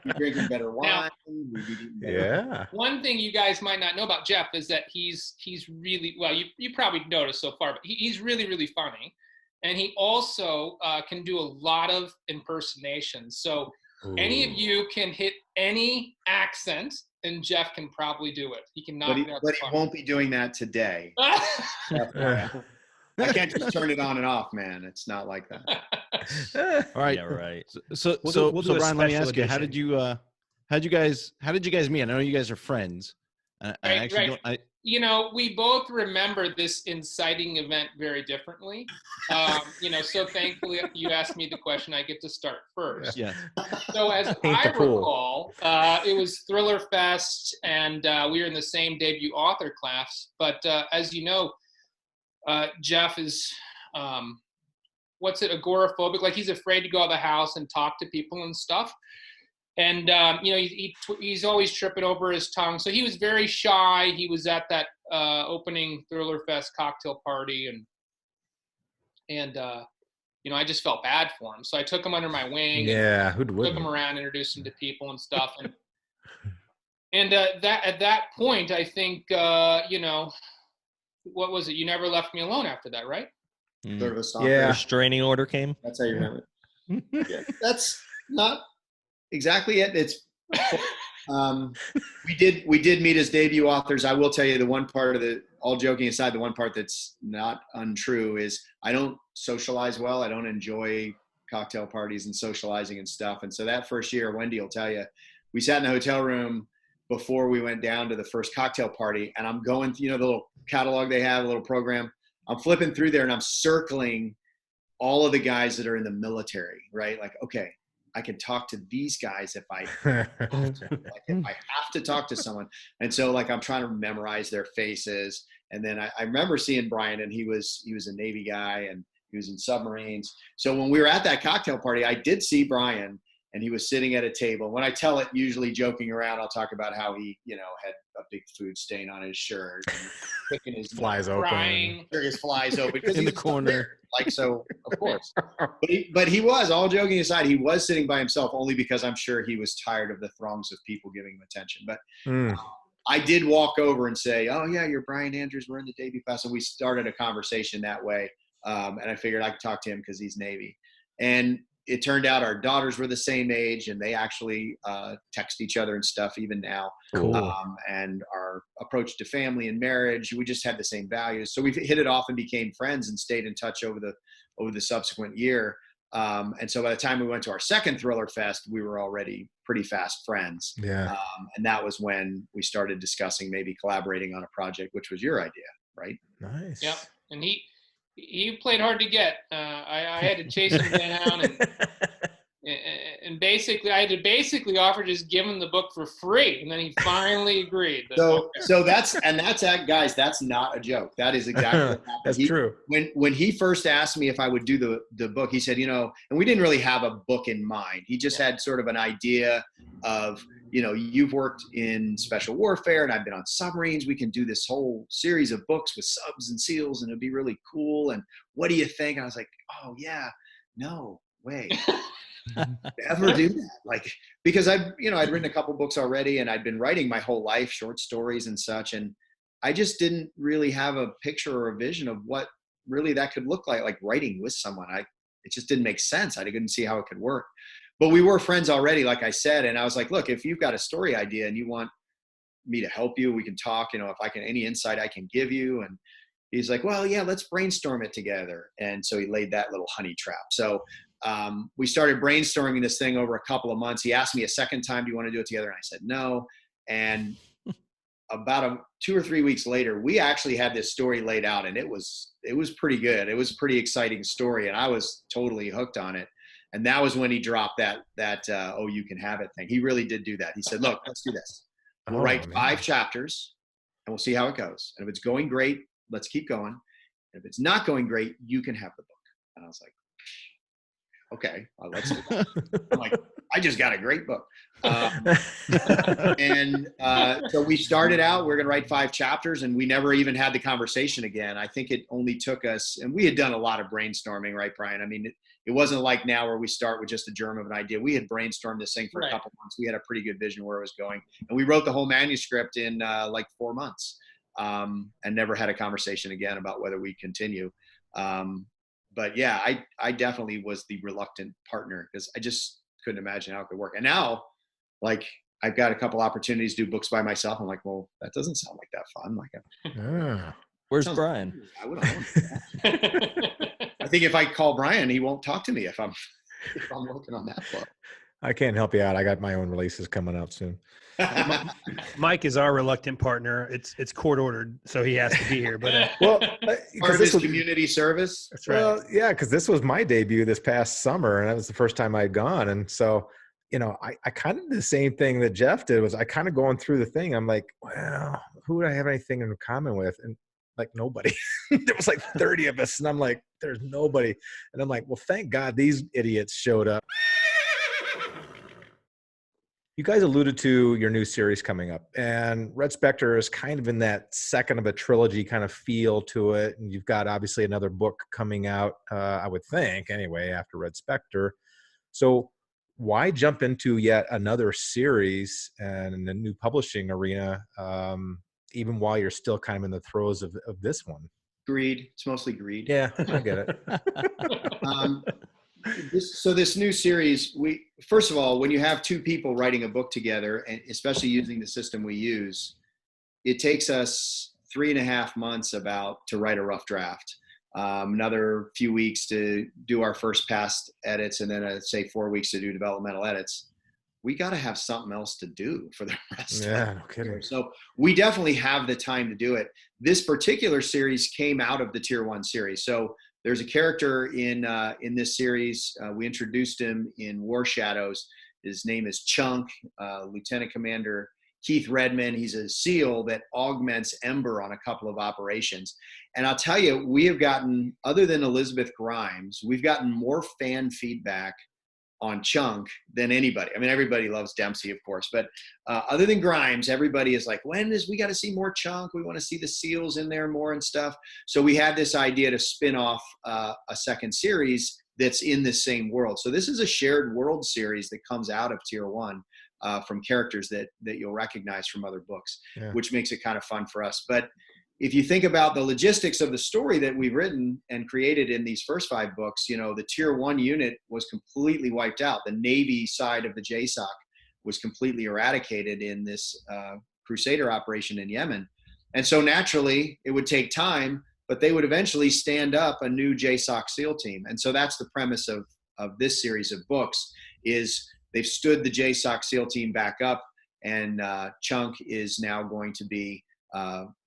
be drinking better wine. We'd be eating better. Yeah. One thing you guys might not know about Jeff is that he's really, well, you probably noticed so far, but he's really, really funny. And he also can do a lot of impersonations. So any of you can hit any accent, and Jeff can probably do it. He can knock it out. But he won't be doing that today. I can't just turn it on and off, man. It's not like that. All right. Yeah, right. So We'll do a Brian, let me special ask you, how edition. did you guys meet? I know you guys are friends. We both remember this inciting event very differently. So thankfully you asked me the question, I get to start first. Yeah. So as I recall, it was Thriller Fest, and we were in the same debut author class. But as you know, Jeff is, agoraphobic. Like, he's afraid to go out of the house and talk to people and stuff. And, he's always tripping over his tongue. So he was very shy. He was at that opening Thriller Fest cocktail party. And I just felt bad for him. So I took him under my wing. Yeah, who took wouldn't? him around, introduced him to people and stuff. And at that point, I think, what was it? You never left me alone after that, right? Yeah. Restraining order came. That's how you remember it. Yeah. That's not exactly it. It's we did meet as debut authors. I will tell you, the one part of all joking aside, the one part that's not untrue is I don't socialize well. I don't enjoy cocktail parties and socializing and stuff. And so that first year, Wendy will tell you, we sat in the hotel room before we went down to the first cocktail party, and I'm going, the little catalog they have, a little program. I'm flipping through there and I'm circling all of the guys that are in the military, right? Like, okay, I can talk to these guys if I have to. Like, if I have to talk to someone. And so like, I'm trying to memorize their faces. And then I remember seeing Brian, and he was a Navy guy, and he was in submarines. So when we were at that cocktail party, I did see Brian, and he was sitting at a table. When I tell it, usually joking around, I'll talk about how he, had a big food stain on his shirt, and picking his flies open. Crying. His flies open In the corner. Like, so of course, but he was, all joking aside, he was sitting by himself, only because I'm sure he was tired of the throngs of people giving him attention. But I did walk over and say, "Oh yeah, you're Brian Andrews. We're in the Navy class." And we started a conversation that way. And I figured I could talk to him because he's Navy. And it turned out our daughters were the same age, and they actually text each other and stuff even now. Cool. And our approach to family and marriage, we just had the same values. So we hit it off and became friends and stayed in touch over the subsequent year. And so by the time we went to our second Thriller Fest, we were already pretty fast friends. Yeah. And that was when we started discussing maybe collaborating on a project, which was your idea, right? Nice. Yep. And he played hard to get. I had to chase him down, and basically I had to offer to just give him the book for free, and then he finally agreed. So that's guys, that's not a joke. That is exactly what happened. That's true. When he first asked me if I would do the book, he said, and we didn't really have a book in mind. He just had sort of an idea of, you've worked in special warfare and I've been on submarines. We can do this whole series of books with subs and SEALs, and it'd be really cool. And what do you think? And I was like, oh yeah, no way. Ever do that? Like, because I'd written a couple books already, and I'd been writing my whole life, short stories and such. And I just didn't really have a picture or a vision of what really that could look like writing with someone. It just didn't make sense. I couldn't see how it could work. But we were friends already, like I said. And I was like, look, if you've got a story idea and you want me to help you, we can talk, if I can, any insight I can give you. And he's like, well, yeah, let's brainstorm it together. And so he laid that little honey trap. So we started brainstorming this thing over a couple of months. He asked me a second time, do you want to do it together? And I said, no. And about 2 or 3 weeks later, we actually had this story laid out, and it was pretty good. It was a pretty exciting story, and I was totally hooked on it. And that was when he dropped that oh, you can have it thing. He really did do that. He said, look, let's do this. We'll write 5 chapters, and we'll see how it goes. And if it's going great, let's keep going. And if it's not going great, you can have the book. And I was like, okay, well, let's do that. I'm like, I just got a great book. So we started out, we're going to write 5 chapters, and we never even had the conversation again. I think it only took us, and we had done a lot of brainstorming, right, Brian? I mean, it wasn't like now where we start with just a germ of an idea. We had brainstormed this thing for a couple months. We had a pretty good vision where it was going. And we wrote the whole manuscript in like 4 months, and never had a conversation again about whether we continue. But yeah, I definitely was the reluctant partner because I just couldn't imagine how it could work. And now, like, I've got a couple opportunities to do books by myself. I'm like, well, that doesn't sound like that fun. Like, where's Brian? I would I think if I call Brian, he won't talk to me if I'm working on that book. I can't help you out. I got my own releases coming out soon. Mike is our reluctant partner. It's court ordered, so he has to be here. But part of his community service. That's right. Well, yeah, because this was my debut this past summer, and that was the first time I'd gone. And so, I kind of did the same thing that Jeff did. Was I kind of going through the thing? I'm like, well, who would I have anything in common with? And like nobody. There was like 30 of us, and I'm like, there's nobody. And I'm like, well, thank God these idiots showed up. You guys alluded to your new series coming up, and Red Spectre is kind of in that second of a trilogy kind of feel to it. And you've got obviously another book coming out, I would think anyway, after Red Spectre. So why jump into yet another series and in the new publishing arena, even while you're still kind of in the throes of this one? Greed. It's mostly greed. Yeah, I get it. This new series, first of all, when you have 2 people writing a book together, and especially using the system we use, it takes us 3.5 months to write a rough draft. Another few weeks to do our first pass edits, and then say 4 weeks to do developmental edits. we got to have something else to do for the rest Yeah, of no the kidding. year. So we definitely have the time to do it. This particular series came out of the Tier 1 series. So there's a character in this series. We introduced him in War Shadows. His name is Chunk, Lieutenant Commander Keith Redman. He's a SEAL that augments Ember on a couple of operations. And I'll tell you, we have gotten, other than Elizabeth Grimes, we've gotten more fan feedback on Chunk than anybody. I mean, everybody loves Dempsey, of course, but other than Grimes, everybody is like, we got to see more Chunk. We want to see the SEALs in there more and stuff. So we had this idea to spin off a second series that's in the same world. So this is a shared world series that comes out of Tier 1 from characters that you'll recognize from other books, which makes it kind of fun for us. But if you think about the logistics of the story that we've written and created in these first 5 books, the Tier 1 unit was completely wiped out. The Navy side of the JSOC was completely eradicated in this Crusader operation in Yemen. And so naturally, it would take time, but they would eventually stand up a new JSOC SEAL team. And so that's the premise of this series of books, is they've stood the JSOC SEAL team back up, and Chunk is now going to be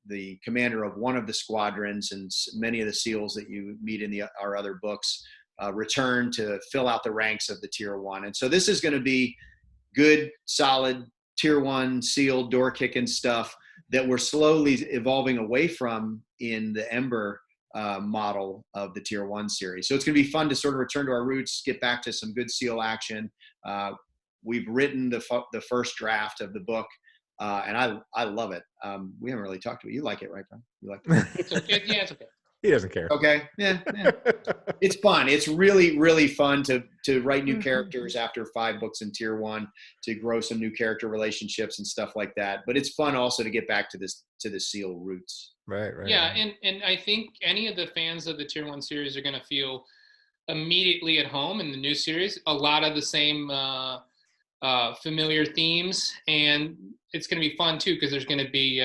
the commander of one of the squadrons, and many of the SEALs that you meet in our other books return to fill out the ranks of the Tier 1. And so this is going to be good, solid Tier 1 SEAL door kicking stuff that we're slowly evolving away from in the Ember model of the Tier 1 series. So it's going to be fun to sort of return to our roots, get back to some good SEAL action. We've written the first draft of the book. And I love it. We haven't really talked to it. You like it, right, Brian? You like it? It's okay. Yeah, it's okay. He doesn't care. Okay. Yeah. It's fun. It's really, really fun to write new characters after 5 books in Tier 1, to grow some new character relationships and stuff like that. But it's fun also to get back to the SEAL roots. Right. Yeah, and I think any of the fans of the Tier 1 series are going to feel immediately at home in the new series. A lot of the same familiar themes, and it's going to be fun too, because there's going to be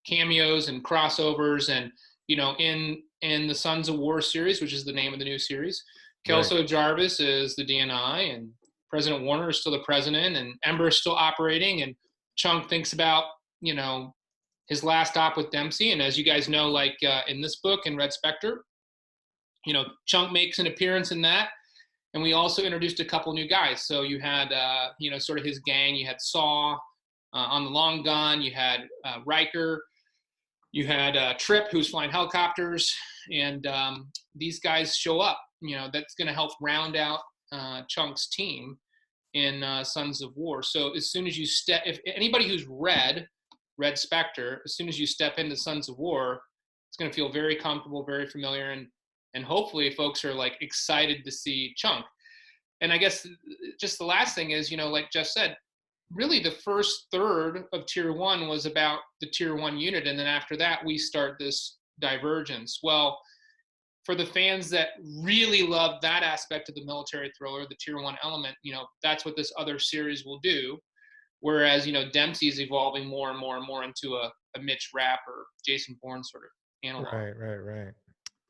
cameos and crossovers, and in the Sons of War series, which is the name of the new series, Kelso Jarvis is the DNI, and President Warner is still the president, and Ember is still operating, and Chunk thinks about his last stop with Dempsey. And as you guys know, like in this book in Red Specter, Chunk makes an appearance in that. And we also introduced a couple new guys. So you had, sort of his gang. You had Saw on the long gun. You had Riker. You had Trip, who's flying helicopters. And these guys show up. That's going to help round out Chunk's team in Sons of War. So as soon as you if anybody who's read Specter, as soon as you step into Sons of War, it's going to feel very comfortable, very familiar, and hopefully folks are like excited to see Chunk. And I guess just the last thing is, like Jeff said, really the first third of Tier 1 was about the Tier 1 unit. And then after that, we start this divergence. Well, for the fans that really love that aspect of the military thriller, the Tier 1 element, that's what this other series will do. Whereas, Dempsey's evolving more and more and more into a Mitch Rapp or Jason Bourne sort of analog. Right.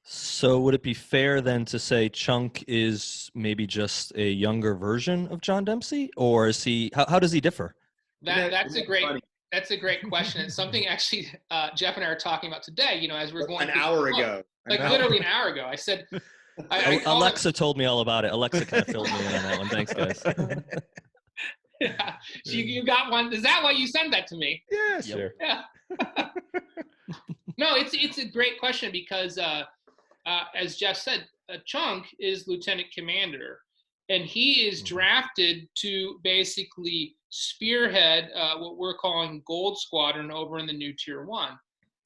So would it be fair then to say Chunk is maybe just a younger version of John Dempsey, or is he? How does he differ? That's a great question. It's something actually Jeff and I are talking about today. As we're going an hour ago, literally an hour ago. I said, Alexa told me all about it. Alexa kind of filled me in on that one. Thanks, guys. Yeah, so you got one. Is that why you sent that to me? Yeah, sure. Yeah. No, it's a great question because, as Jeff said, Chunk is lieutenant commander, and he is drafted to basically spearhead what we're calling Gold Squadron over in the new Tier 1.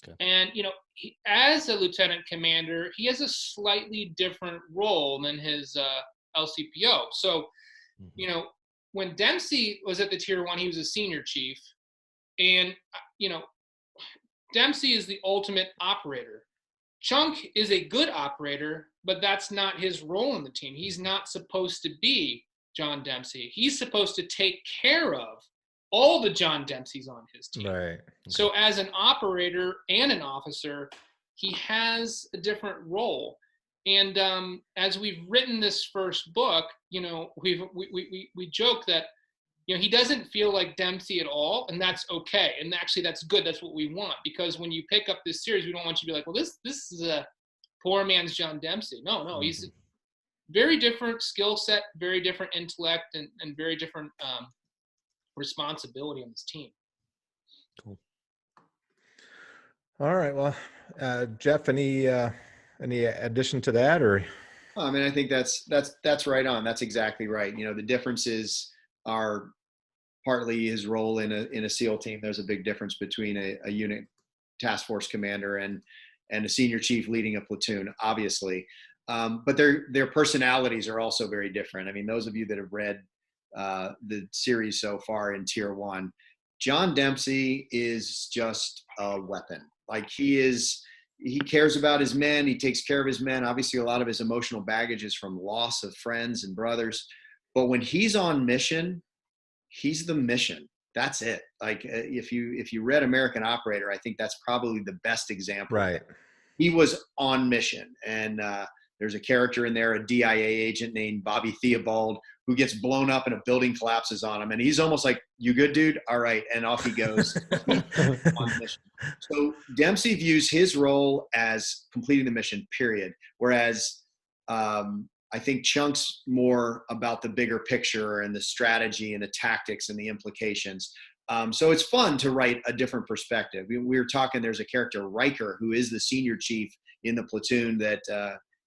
Okay. And as a lieutenant commander, he has a slightly different role than his LCPO. So, when Dempsey was at the Tier 1, he was a senior chief. And, Dempsey is the ultimate operator. Chunk is a good operator, but that's not his role in the team. He's not supposed to be John Dempsey. He's supposed to take care of all the John Dempseys on his team. Right. Okay. So as an operator and an officer, he has a different role. And as we've written this first book, we joke that he doesn't feel like Dempsey at all, and that's okay. And actually, that's good. That's what we want, because when you pick up this series, we don't want you to be like, well, this is a poor man's John Dempsey. No, he's a very different skill set, very different intellect, and very different responsibility on this team. Cool. All right. Well, Jeff, any addition to that, or? I mean, I think that's right on. That's exactly right. The differences are partly his role in a SEAL team. There's a big difference between a unit task force commander and a senior chief leading a platoon, obviously. But their personalities are also very different. I mean, those of you that have read the series so far in Tier 1, John Dempsey is just a weapon. Like, he cares about his men. He takes care of his men. Obviously, a lot of his emotional baggage is from loss of friends and brothers. But when he's on mission, he's the mission. That's it. Like, if you read American Operator, I think that's probably the best example. Right. He was on mission. And there's a character in there, a DIA agent named Bobby Theobald, who gets blown up and a building collapses on him. And he's almost like, you good, dude? All right. And off he goes on mission. So Dempsey views his role as completing the mission, period. Whereas I think Chunk's more about the bigger picture and the strategy and the tactics and the implications. So it's fun to write a different perspective. We were talking, there's a character, Riker, who is the senior chief in the platoon that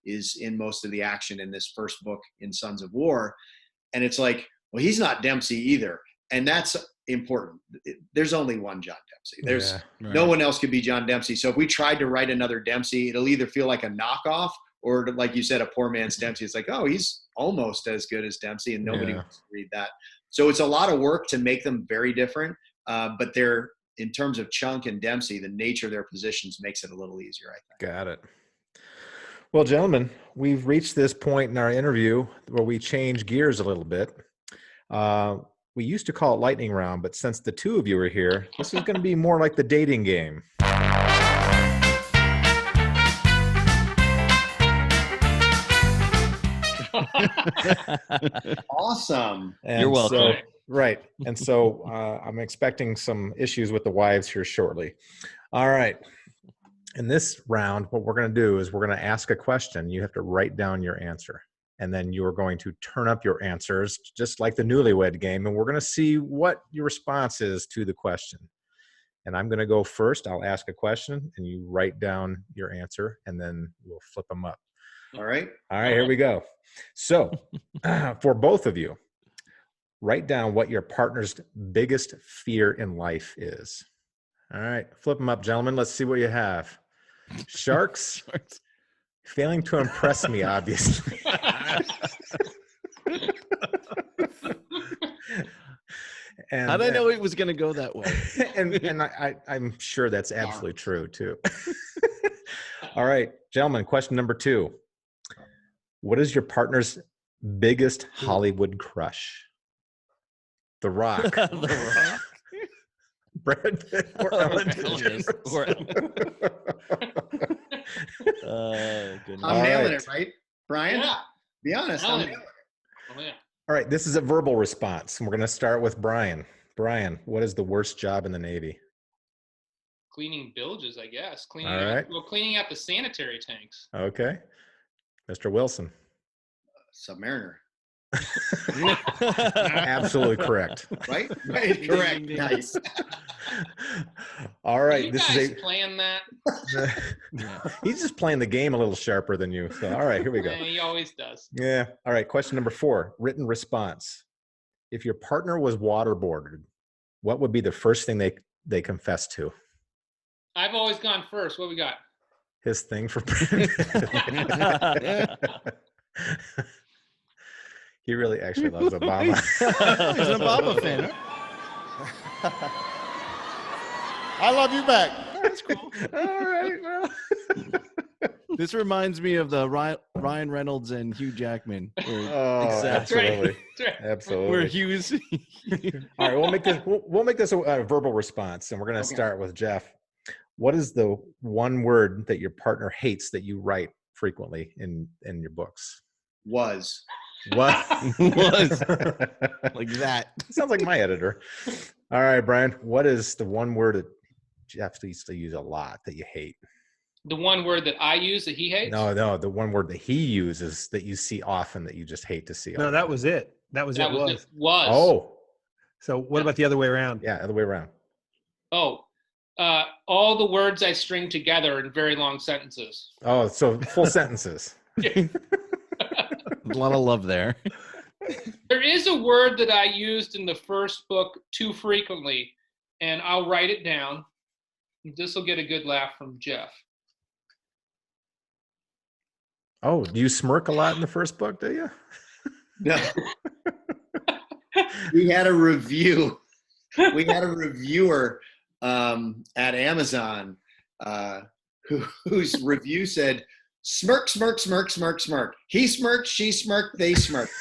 is in most of the action in this first book in Sons of War. And it's like, well, he's not Dempsey either. And that's important. There's only one John Dempsey. No one else could be John Dempsey. So if we tried to write another Dempsey, it'll either feel like a knockoff or, like you said, a poor man's Dempsey. It's like, oh, he's almost as good as Dempsey, and nobody wants to read that. So it's a lot of work to make them very different. But they're, in terms of Chunk and Dempsey, the nature of their positions makes it a little easier, I think. Got it. Well, gentlemen, we've reached this point in our interview where we change gears a little bit. We used to call it lightning round, but since the two of you are here, this is going to be more like the dating game. Awesome. And you're welcome. So, right. And so I'm expecting some issues with the wives here shortly. All right. In this round, what we're going to do is we're going to ask a question. You have to write down your answer. And then you are going to turn up your answers, just like the newlywed game. And we're going to see what your response is to the question. And I'm going to go first. I'll ask a question, and you write down your answer, and then we'll flip them up. All right. All right, here we go. So for both of you, write down what your partner's biggest fear in life is. All right, flip them up, gentlemen. Let's see what you have. Sharks. Failing to impress me, obviously. And how did I know it was going to go that way? And I'm sure that's absolutely true, too. All right, gentlemen, question number 2. What is your partner's biggest Hollywood crush? The Rock. The Rock. Brad Pitt or Ellen DeGeneres. I'm nailing it, right, Brian? Yeah. Be honest. I'm nailing it. Oh, yeah. All right, this is a verbal response, and we're going to start with Brian. Brian, what is the worst job in the Navy? Cleaning bilges, I guess. Cleaning out the sanitary tanks. Okay. Mr. Wilson. Submariner. Absolutely correct. Right? Right. Correct. Nice. All right. You This guys is playing that? He's just playing the game a little sharper than you. So, all right, here we go. Yeah, he always does. Yeah. All right. Question number 4, written response. If your partner was waterboarded, what would be the first thing they confess to? I've always gone first. What we got? His thing for He really actually loves Obama. He's an Obama fan. I love you back. That's cool. All right. Well. This reminds me of the Ryan Reynolds and Hugh Jackman. Oh, absolutely. Absolutely. Where Hugh's. All right, we'll make this a verbal response, and we're going to start with Jeff. What is the one word that your partner hates that you write frequently in your books? Was. What Was like that. Sounds like my editor. All right, Brian. What is the one word that Jeff used to use a lot that you hate? The one word that I use that he hates? No, the one word that he uses that you see often that you just hate to see. No, that was it. That was it. Was. Oh, So what about the other way around? yeah, other way around. Oh, all the words I string together in very long sentences. Oh, so full sentences. A lot of love there. There is a word that I used in the first book too frequently, and I'll write it down. This will get a good laugh from Jeff. Oh, do you smirk a lot in the first book, do you? No. We had a review. We had a reviewer at Amazon whose review said, smirk, smirk, smirk, smirk, smirk. He smirked, she smirked, they smirked.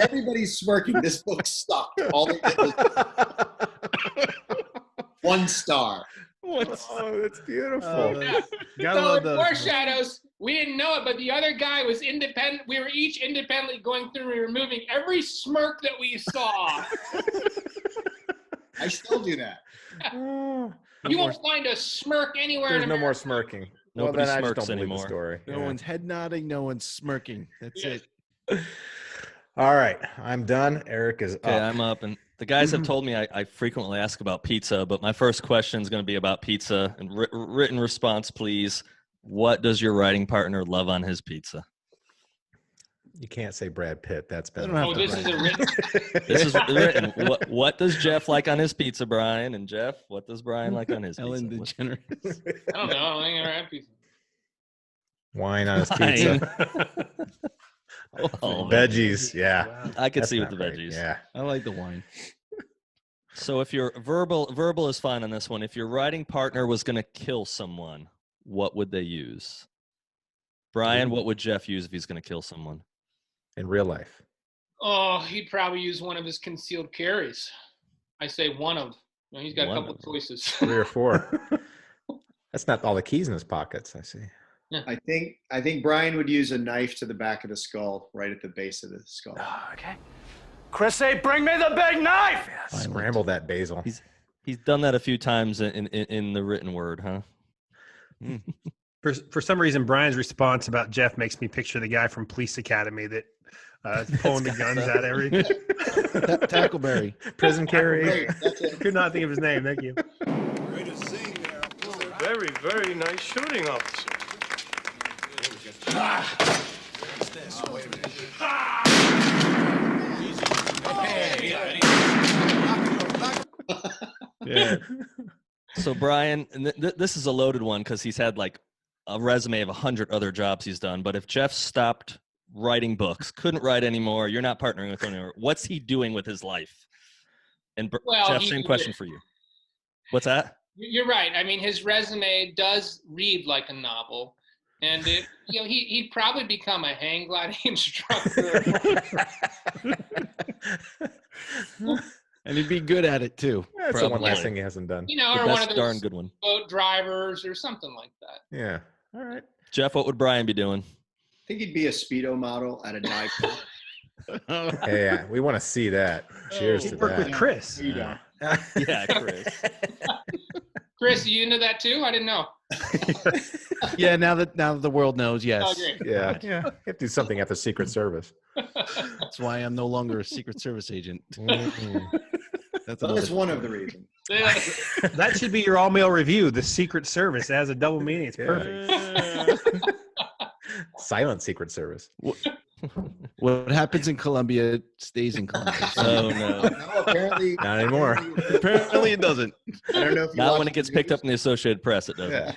Everybody's smirking. This book sucked. All they did was 1 star. Oh, that's beautiful. So in Foreshadows, we didn't know it, but the other guy was independent. We were each independently going through and removing every smirk that we saw. I still do that. You won't find a smirk anywhere. There's in no America. more smirking. Nobody well, then I just smirks don't believe the anymore. story. No one's head nodding. No one's smirking. That's it. All right, I'm done. Eric is Okay, up. I'm up. And the guys have told me I frequently ask about pizza, but my first question is going to be about pizza. And written response, please. What does your writing partner love on his pizza? You can't say Brad Pitt. That's been. don't have Oh, to this is a written. This is written. What does Jeff like on his pizza, Brian? And Jeff, what does Brian like on his Ellen pizza? DeGeneres. I don't know. I don't think I ever had pizza. Wine on his pizza. Oh, Veggies, yeah. I could That's see with not the right. veggies. Yeah. I like the wine. So if your verbal is fine on this one. If your writing partner was going to kill someone, what would they use? Brian, what would Jeff use if he's going to kill someone? In real life. Oh, he'd probably use one of his concealed carries. I say one of. You know, he's got One a couple of. choices. 3 or 4. That's not all the keys in his pockets, I see. I think Brian would use a knife to the back of the skull, right at the base of the skull. Okay. Chrissy, bring me the big knife! Scramble that basil. He's done that a few times in the written word, huh? For some reason, Brian's response about Jeff makes me picture the guy from Police Academy that pulling the guns out every. Tackleberry. Prison carry. Could not think of his name. Thank you. Great to see you there. Very, very nice shooting, officer. Wait a minute. Yeah. So Brian, and this is a loaded one because he's had like a resume of 100 other jobs he's done. But if Jeff stopped writing books, couldn't write anymore, you're not partnering with him anymore, what's he doing with his life? And Well, Jeff, same question for you. What's that? You're right. I mean, his resume does read like a novel, and he'd probably become a hang gliding instructor. And he'd be good at it too. That's the one Probably. last thing he hasn't done. You know, The or one best of darn those good one. boat drivers or something like that. Yeah. All right. Jeff, what would Brian be doing? I think he'd be a Speedo model at a dive bar. Hey, we want to see that. Cheers to He'd work with that. Chris. Yeah, Chris. Chris, you into that too? I didn't know. Yeah, now that the world knows, yes. Oh, great. Yeah. You have to do something at the Secret Service. That's why I'm no longer a Secret Service agent. That's Well, that's another one of the story. reasons. That should be your all-mail review. The Secret Service. It has a double meaning. It's Yeah. perfect. Silent Secret Service. What happens in Colombia stays in Colombia. Oh no. No, apparently Not anymore. Apparently it doesn't. I don't know if you Not watch when it gets picked up in the Associated Press, it doesn't.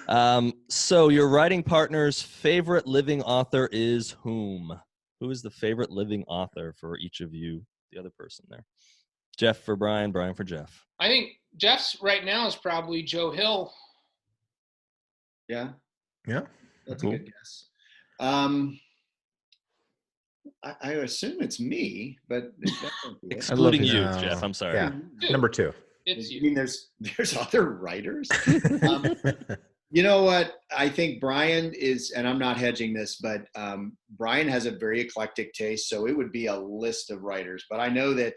Yeah. So your writing partner's favorite living author is whom? Who is the favorite living author for each of you? The other person there. Jeff for Brian, Brian for Jeff. I think Jeff's right now is probably Joe Hill. Yeah, Yeah. that's Cool. a good guess. I assume it's me, but it definitely is. Excluding his- you, No. Jeff. I'm sorry. Yeah. Dude, Number 2. it's You you. mean there's other writers? You know what? I think Brian is, and I'm not hedging this, but Brian has a very eclectic taste. So it would be a list of writers. But I know that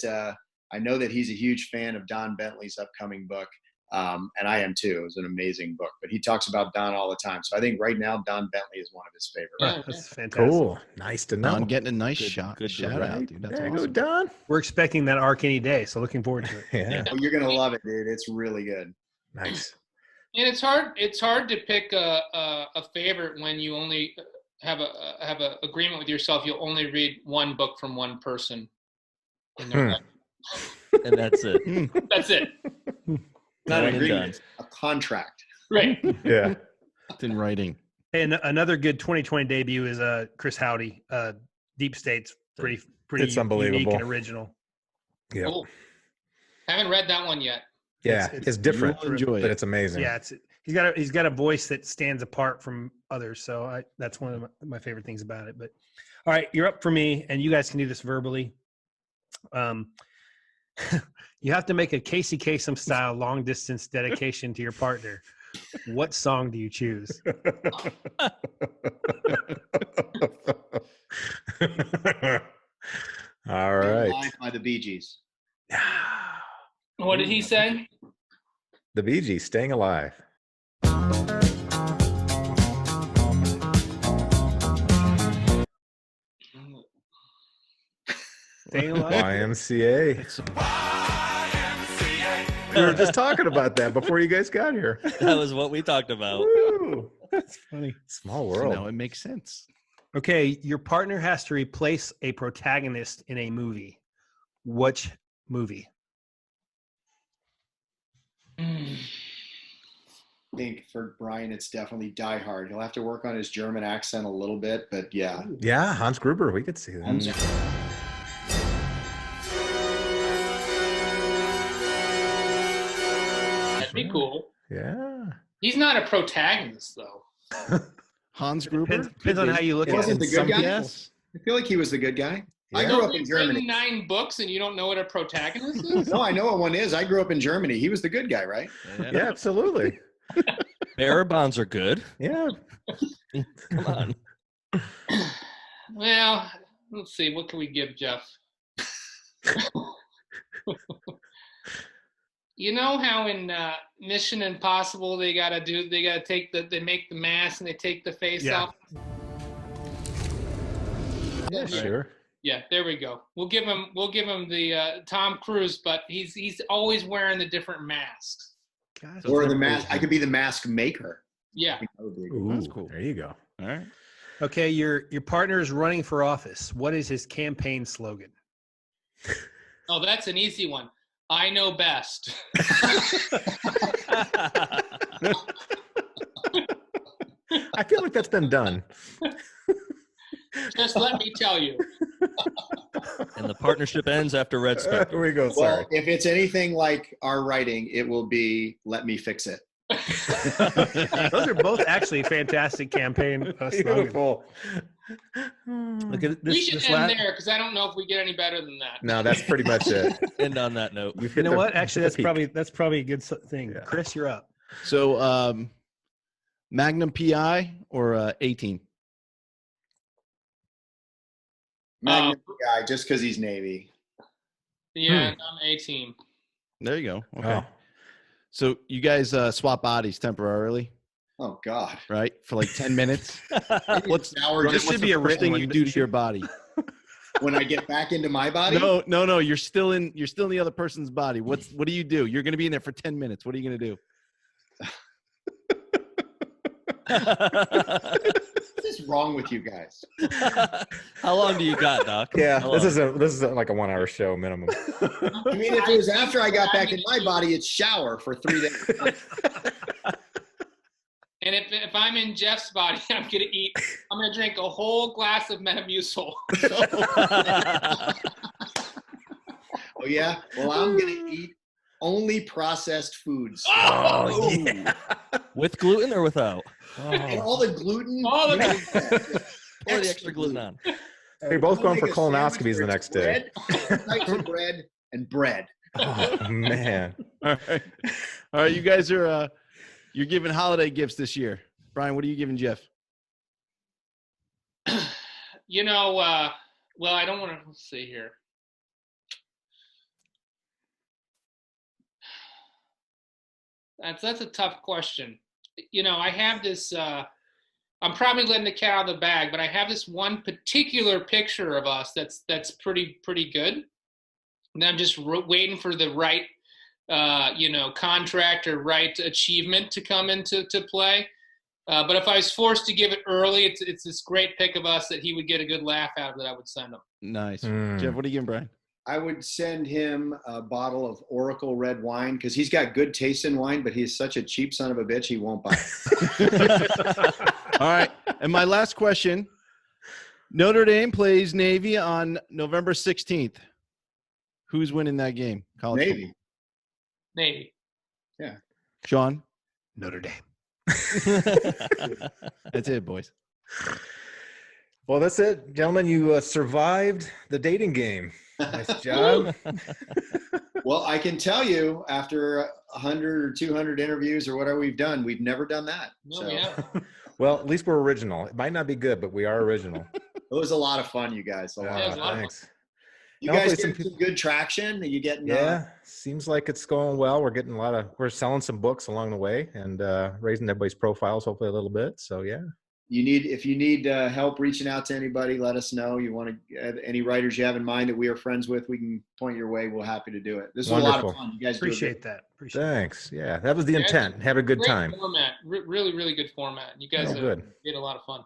he's a huge fan of Don Bentley's upcoming book, and I am too. It was an amazing book. But he talks about Don all the time. So I think right now Don Bentley is one of his favorites. That's fantastic. Cool. Nice to know. Don getting a nice Good shout out, dude. That's There you go, awesome. Don. We're expecting that arc any day, so looking forward to it. Yeah. Oh, you're gonna love it, dude. It's really good. Nice. And it's hard to pick a favorite when you only have a agreement with yourself. You'll only read one book from one person. In their life. And that's it. That's it. Not One an and done. Agreement, a contract. Right. Yeah. It's in writing. And another good 2020 debut is Chris Howdy. Deep State's pretty It's unique unbelievable. and original. Yeah. Cool. Haven't read that one yet. Yeah. It's different, You'll enjoy but it. it's amazing. Yeah, he's got a voice that stands apart from others. So that's one of my favorite things about it. But all right, you're up for me, and you guys can do this verbally. You have to make a Casey Kasem style long distance dedication to your partner. What song do you choose? All right. Live by the Bee Gees. What did he say? The Bee Gees, Staying Alive. Staying Alive? YMCA. We were just talking about that before you guys got here. That was what we talked about. Woo. That's funny. Small So world. now it makes sense. Okay, your partner has to replace a protagonist in a movie. Which movie? I think for Brian, it's definitely Die Hard. He'll have to work on his German accent a little bit, but yeah. Yeah, Hans Gruber. We could see that. That'd be cool. Yeah. He's not a protagonist though. Hans Gruber? Depends on how you look He at wasn't it. the good guy. Yes. I feel like he was the good guy. I Yeah. grew up in He's written Germany. 9 books and you don't know what a protagonist is? No, I know what one is. I grew up in Germany. He was the good guy, right? Yeah, absolutely. Bearer bonds are good. Yeah. Come on. Well, let's see. What can we give Jeff? You know how in Mission Impossible they make the mask and they take the face Yeah. off? Yeah, sure. Yeah, there we go. We'll give him the Tom Cruise, but he's always wearing the different masks. Gosh. Or the mask. I could be the mask maker. Yeah. That would be Ooh, That's cool. There you go. All right. Okay, your partner is running for office. What is his campaign slogan? Oh, that's an easy one. I know best. I feel like that's been done. Just let me tell you. And the partnership ends after Red Spectre. Here we go. Well, Sorry. if it's anything like our writing, it will be "Let me fix it." Those are both actually fantastic campaign slogans. Beautiful. Look at this. We should this end last, there because I don't know if we get any better than that. No, that's pretty much it. End on that note. We've you hit know the- what? Actually, hit the that's probably a good thing. Yeah. Chris, you're up. So, Magnum PI or A-Team? Magnum guy, just because he's Navy. Yeah, I'm A-Team. There you go. peak. Okay. Oh, So you guys swap bodies temporarily, Oh God. right? For like 10 minutes. What's Shower This just should be a first written thing one. you do to your body? when I get back into my body. No. You're still in the other person's body. What do you do? You're going to be in there for 10 minutes. What are you going to do? What is wrong with you guys? How long do you got, Doc? yeah. How This long? is like a 1 hour show minimum. I mean, if it was after I got back in my body, it's shower for 3 days. And if I'm in Jeff's body, I'm gonna drink a whole glass of Metamucil. Oh yeah. Well, I'm gonna eat only processed foods. Oh, yeah. With gluten or without? And all the gluten. All the Or the extra gluten on? You're both I'll going for make a sandwich colonoscopies the where next it's day. bread, types of bread and bread. Oh, man. All right. You guys are You're giving holiday gifts this year. Brian, what are you giving Jeff? You know, well, I don't want to see here. That's a tough question. You know, I have this, I'm probably letting the cat out of the bag, but I have this one particular picture of us that's pretty good. And I'm just waiting for the right, contract or right achievement to come into play. But if I was forced to give it early, it's this great pic of us that he would get a good laugh out of that I would send him. Nice. Jeff, what are you giving Brian? I would send him a bottle of Oracle red wine because he's got good taste in wine, but he's such a cheap son of a bitch, he won't buy it. All right. And my last question. Notre Dame plays Navy on November 16th. Who's winning that game? College Navy. football. Navy. Yeah. Sean? Notre Dame. That's it, boys. Well, that's it, gentlemen. You survived the dating game. Nice job. Well, I can tell you after 100 or 200 interviews or whatever we've done, we've never done that. No, So yeah. Well, at least we're original. It might not be good, but we are original. it was a lot of fun, you guys. A lot. Yeah, it was a lot of Thanks. You Hopefully guys getting some good traction? Are you getting? Yeah, seems like it's going well. We're getting we're selling some books along the way and raising everybody's profiles hopefully a little bit. So yeah. If you need help reaching out to anybody, let us know. You want to any writers you have in mind that we are friends with, we can point your way. We're happy to do it. This was a lot of fun. You guys Appreciate that. Thanks. Yeah, that was the intent. Have a good Great time. format. Really, really good format. You guys good. did a lot of fun.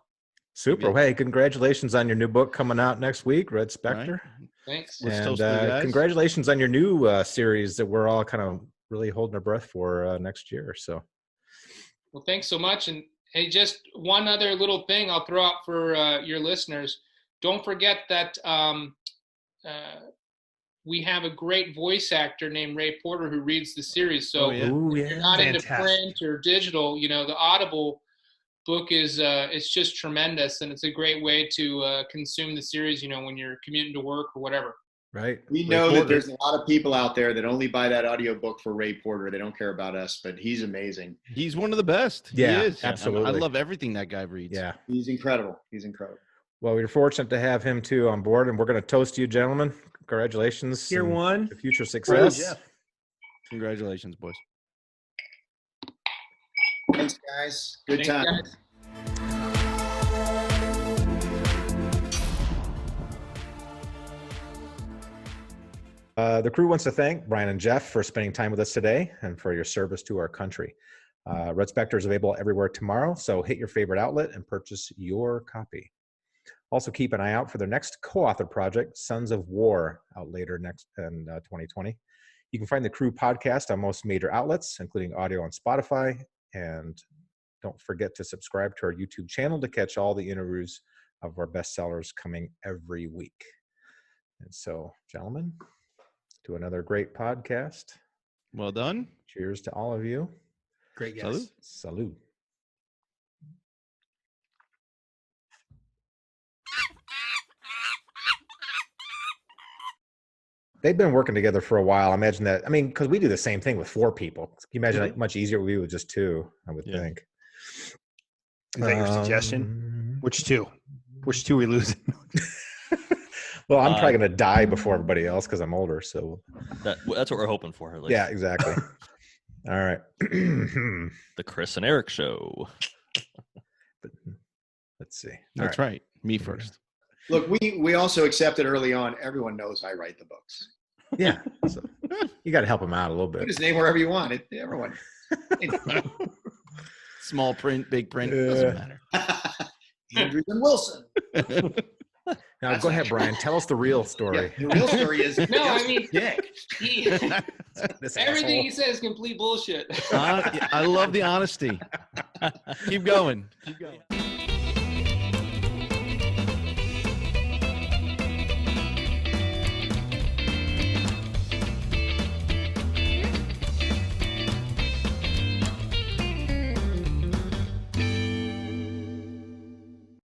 Super. Hey, congratulations on your new book coming out next week, Red Spectre. Right. Thanks. Let's And toast to you guys. congratulations on your new series that we're all kind of really holding our breath for next year. So. Well, thanks so much. And hey, just one other little thing I'll throw out for your listeners. Don't forget that we have a great voice actor named Ray Porter who reads the series. So if you're not into print or digital, the Audible book is it's just tremendous, and it's a great way to consume the series, when you're commuting to work or whatever. Right. We know that there's a lot of people out there that only buy that audiobook for Ray Porter. They don't care about us, but he's amazing. He's one of the best. Yeah, he is. absolutely. I love everything that guy reads. Yeah. He's incredible. He's incredible. Well, we're fortunate to have him too on board, and we're going to toast you, gentlemen. Congratulations. Tier one. To future success. Jeff. Congratulations, boys. Thanks, guys. Good Thanks, time. guys. The crew wants to thank Brian and Jeff for spending time with us today and for your service to our country. Red Spectre is available everywhere tomorrow, so hit your favorite outlet and purchase your copy. Also, keep an eye out for their next co-author project, Sons of War, out later next in 2020. You can find the crew podcast on most major outlets, including audio on Spotify. And don't forget to subscribe to our YouTube channel to catch all the interviews of our bestsellers coming every week. And so, gentlemen, to another great podcast. Well done. Cheers to all of you. Great guys. Salud. They've been working together for a while. I imagine that, because we do the same thing with 4 people. Can you imagine how much easier it would be with just 2, I would think. Is that your suggestion? Which 2? Which 2 are we losing? Well, I'm probably going to die before everybody else because I'm older. So that's what we're hoping for. At least. Yeah, exactly. All right. The Chris and Eric show. Let's see. That's right. Me first. Look, we also accepted early on. Everyone knows I write the books. Yeah. So you got to help them out a little bit. Put his name wherever you want. Everyone. Small print, big print, doesn't matter. Andrews and Wilson. Now, go ahead, Brian. Tell us the real story. Yeah, the real story is dick. Everything he says is complete bullshit. I love the honesty. Keep going.